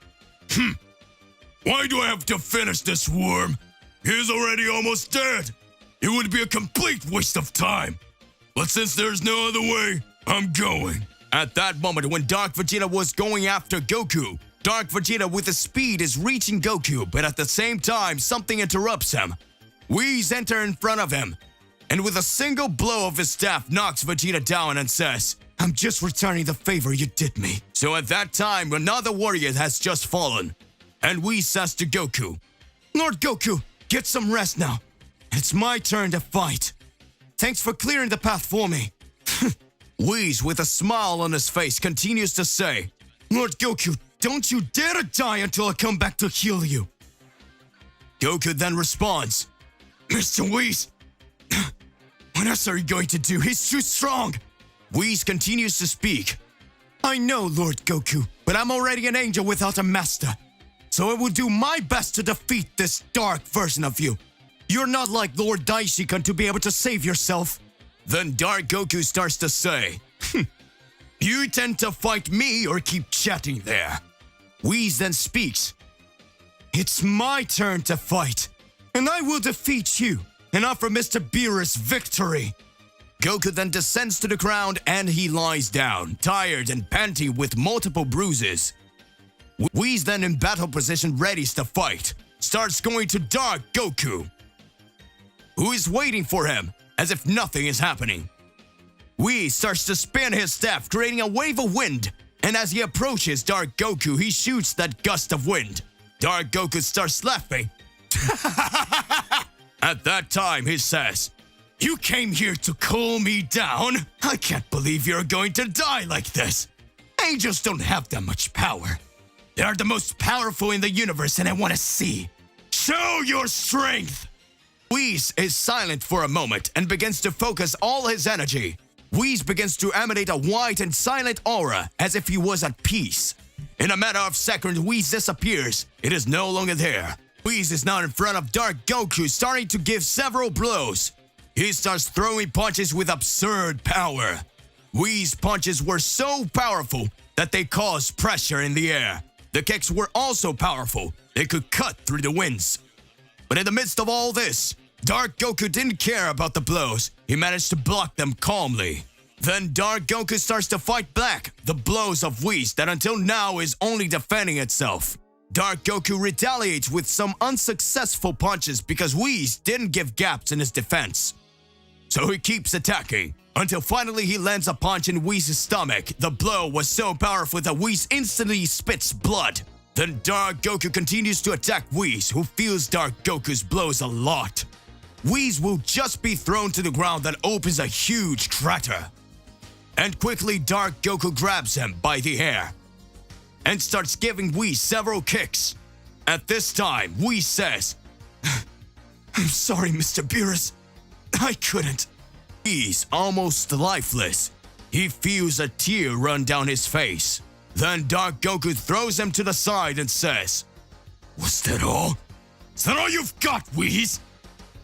Why do I have to finish this worm? He's already almost dead. It would be a complete waste of time. But since there's no other way, I'm going. At that moment, when Dark Vegeta was going after Goku, Dark Vegeta with his speed is reaching Goku, but at the same time, something interrupts him. Whis enter in front of him, and with a single blow of his staff, knocks Vegeta down and says, I'm just returning the favor you did me. So at that time, another warrior has just fallen, and Whis says to Goku, Lord Goku, get some rest now. It's my turn to fight. Thanks for clearing the path for me. Whis, with a smile on his face, continues to say, Lord Goku, don't you dare to die until I come back to heal you. Goku then responds, Mr. Whis, what else are you going to do? He's too strong. Whis continues to speak. I know, Lord Goku, but I'm already an angel without a master. So I will do my best to defeat this dark version of you. You're not like Lord Daishikan to be able to save yourself. Then Dark Goku starts to say, You intend to fight me or keep chatting there? Whis then speaks, It's my turn to fight, and I will defeat you and offer Mr. Beerus victory. Goku then descends to the ground and he lies down, tired and panting with multiple bruises. Whis then in battle position readies to fight, starts going to Dark Goku, who is waiting for him as if nothing is happening. Whis starts to spin his staff, creating a wave of wind, and as he approaches Dark Goku, he shoots that gust of wind. Dark Goku starts laughing. At that time, he says, You came here to cool me down? I can't believe you're going to die like this. Angels don't have that much power. They are the most powerful in the universe, and I want to see. Show your strength! Whis is silent for a moment and begins to focus all his energy. Whis begins to emanate a white and silent aura as if he was at peace. In a matter of seconds, Whis disappears. It is no longer there. Whis is now in front of Dark Goku, starting to give several blows. He starts throwing punches with absurd power. Whis' punches were so powerful that they caused pressure in the air. The kicks were also powerful. They could cut through the winds. But in the midst of all this, Dark Goku didn't care about the blows. He managed to block them calmly. Then Dark Goku starts to fight back the blows of Whis that until now is only defending itself. Dark Goku retaliates with some unsuccessful punches because Whis didn't give gaps in his defense. So he keeps attacking, until finally he lands a punch in Whis' stomach. The blow was so powerful that Whis instantly spits blood. Then Dark Goku continues to attack Whis, who feels Dark Goku's blows a lot. Whis will just be thrown to the ground that opens a huge crater. And quickly Dark Goku grabs him by the hair and starts giving Whis several kicks. At this time, Whis says, "I'm sorry, Mr. Beerus. I couldn't." He's almost lifeless. He feels a tear run down his face. Then Dark Goku throws him to the side and says, "Was that all? Is that all you've got, Whis?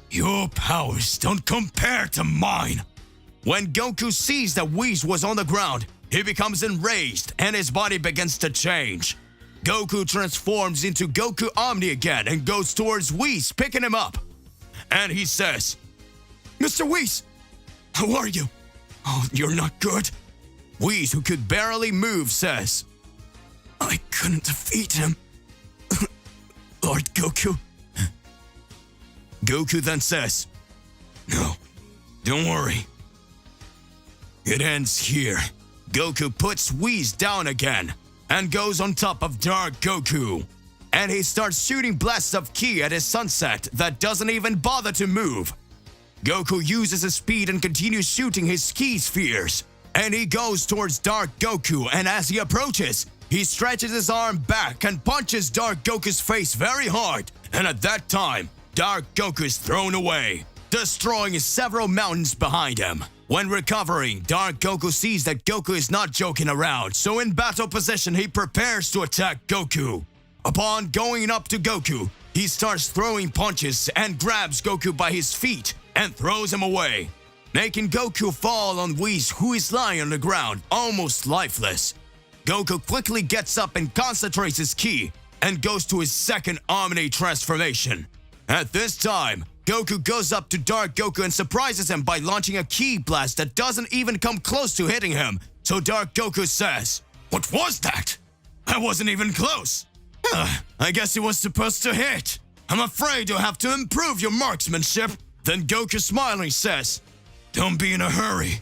Your powers don't compare to mine." When Goku sees that Whis was on the ground, he becomes enraged and his body begins to change. Goku transforms into Goku Omni again and goes towards Whis, picking him up. And he says, "Mr. Whis, how are you? Oh, you're not good." Whis, who could barely move, says, "I couldn't defeat him, Lord Goku." Goku then says, "No, don't worry. It ends here." Goku puts Whis down again and goes on top of Dark Goku. And he starts shooting blasts of ki at his sunset that doesn't even bother to move. Goku uses his speed and continues shooting his ki spheres. And he goes towards Dark Goku, and as he approaches, he stretches his arm back and punches Dark Goku's face very hard. And at that time, Dark Goku is thrown away, destroying several mountains behind him. When recovering, Dark Goku sees that Goku is not joking around, so in battle position he prepares to attack Goku. Upon going up to Goku, he starts throwing punches and grabs Goku by his feet and throws him away, making Goku fall on Whis, who is lying on the ground, almost lifeless. Goku quickly gets up and concentrates his ki and goes to his second Omni transformation. At this time, Goku goes up to Dark Goku and surprises him by launching a ki blast that doesn't even come close to hitting him. So Dark Goku says, "What was that? I wasn't even close." "I guess it was supposed to hit. I'm afraid you'll have to improve your marksmanship." Then Goku smiling says, "Don't be in a hurry.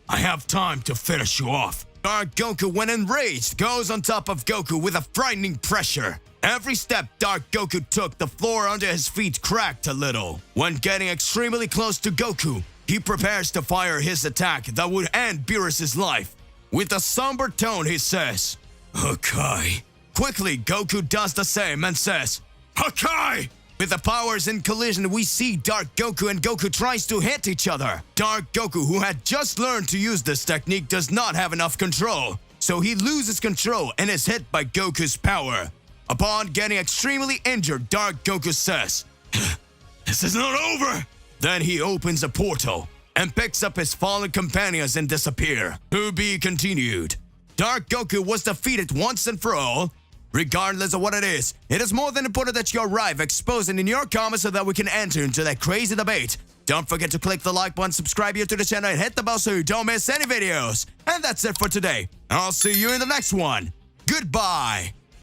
I have time to finish you off." Dark Goku, when enraged, goes on top of Goku with a frightening pressure. Every step Dark Goku took, the floor under his feet cracked a little. When getting extremely close to Goku, he prepares to fire his attack that would end Beerus' life. With a somber tone, he says, "Hakai." Quickly, Goku does the same and says, "Hakai!" With the powers in collision, we see Dark Goku and Goku tries to hit each other. Dark Goku, who had just learned to use this technique, does not have enough control, so he loses control and is hit by Goku's power. Upon getting extremely injured, Dark Goku says, "This is not over." Then he opens a portal and picks up his fallen companions and disappear. To be continued. Dark Goku was defeated once and for all. Regardless of what it is more than important that you arrive exposing in your comments so that we can enter into that crazy debate. Don't forget to click the like button, subscribe here to the channel, and hit the bell so you don't miss any videos. And that's it for today. I'll see you in the next one. Goodbye.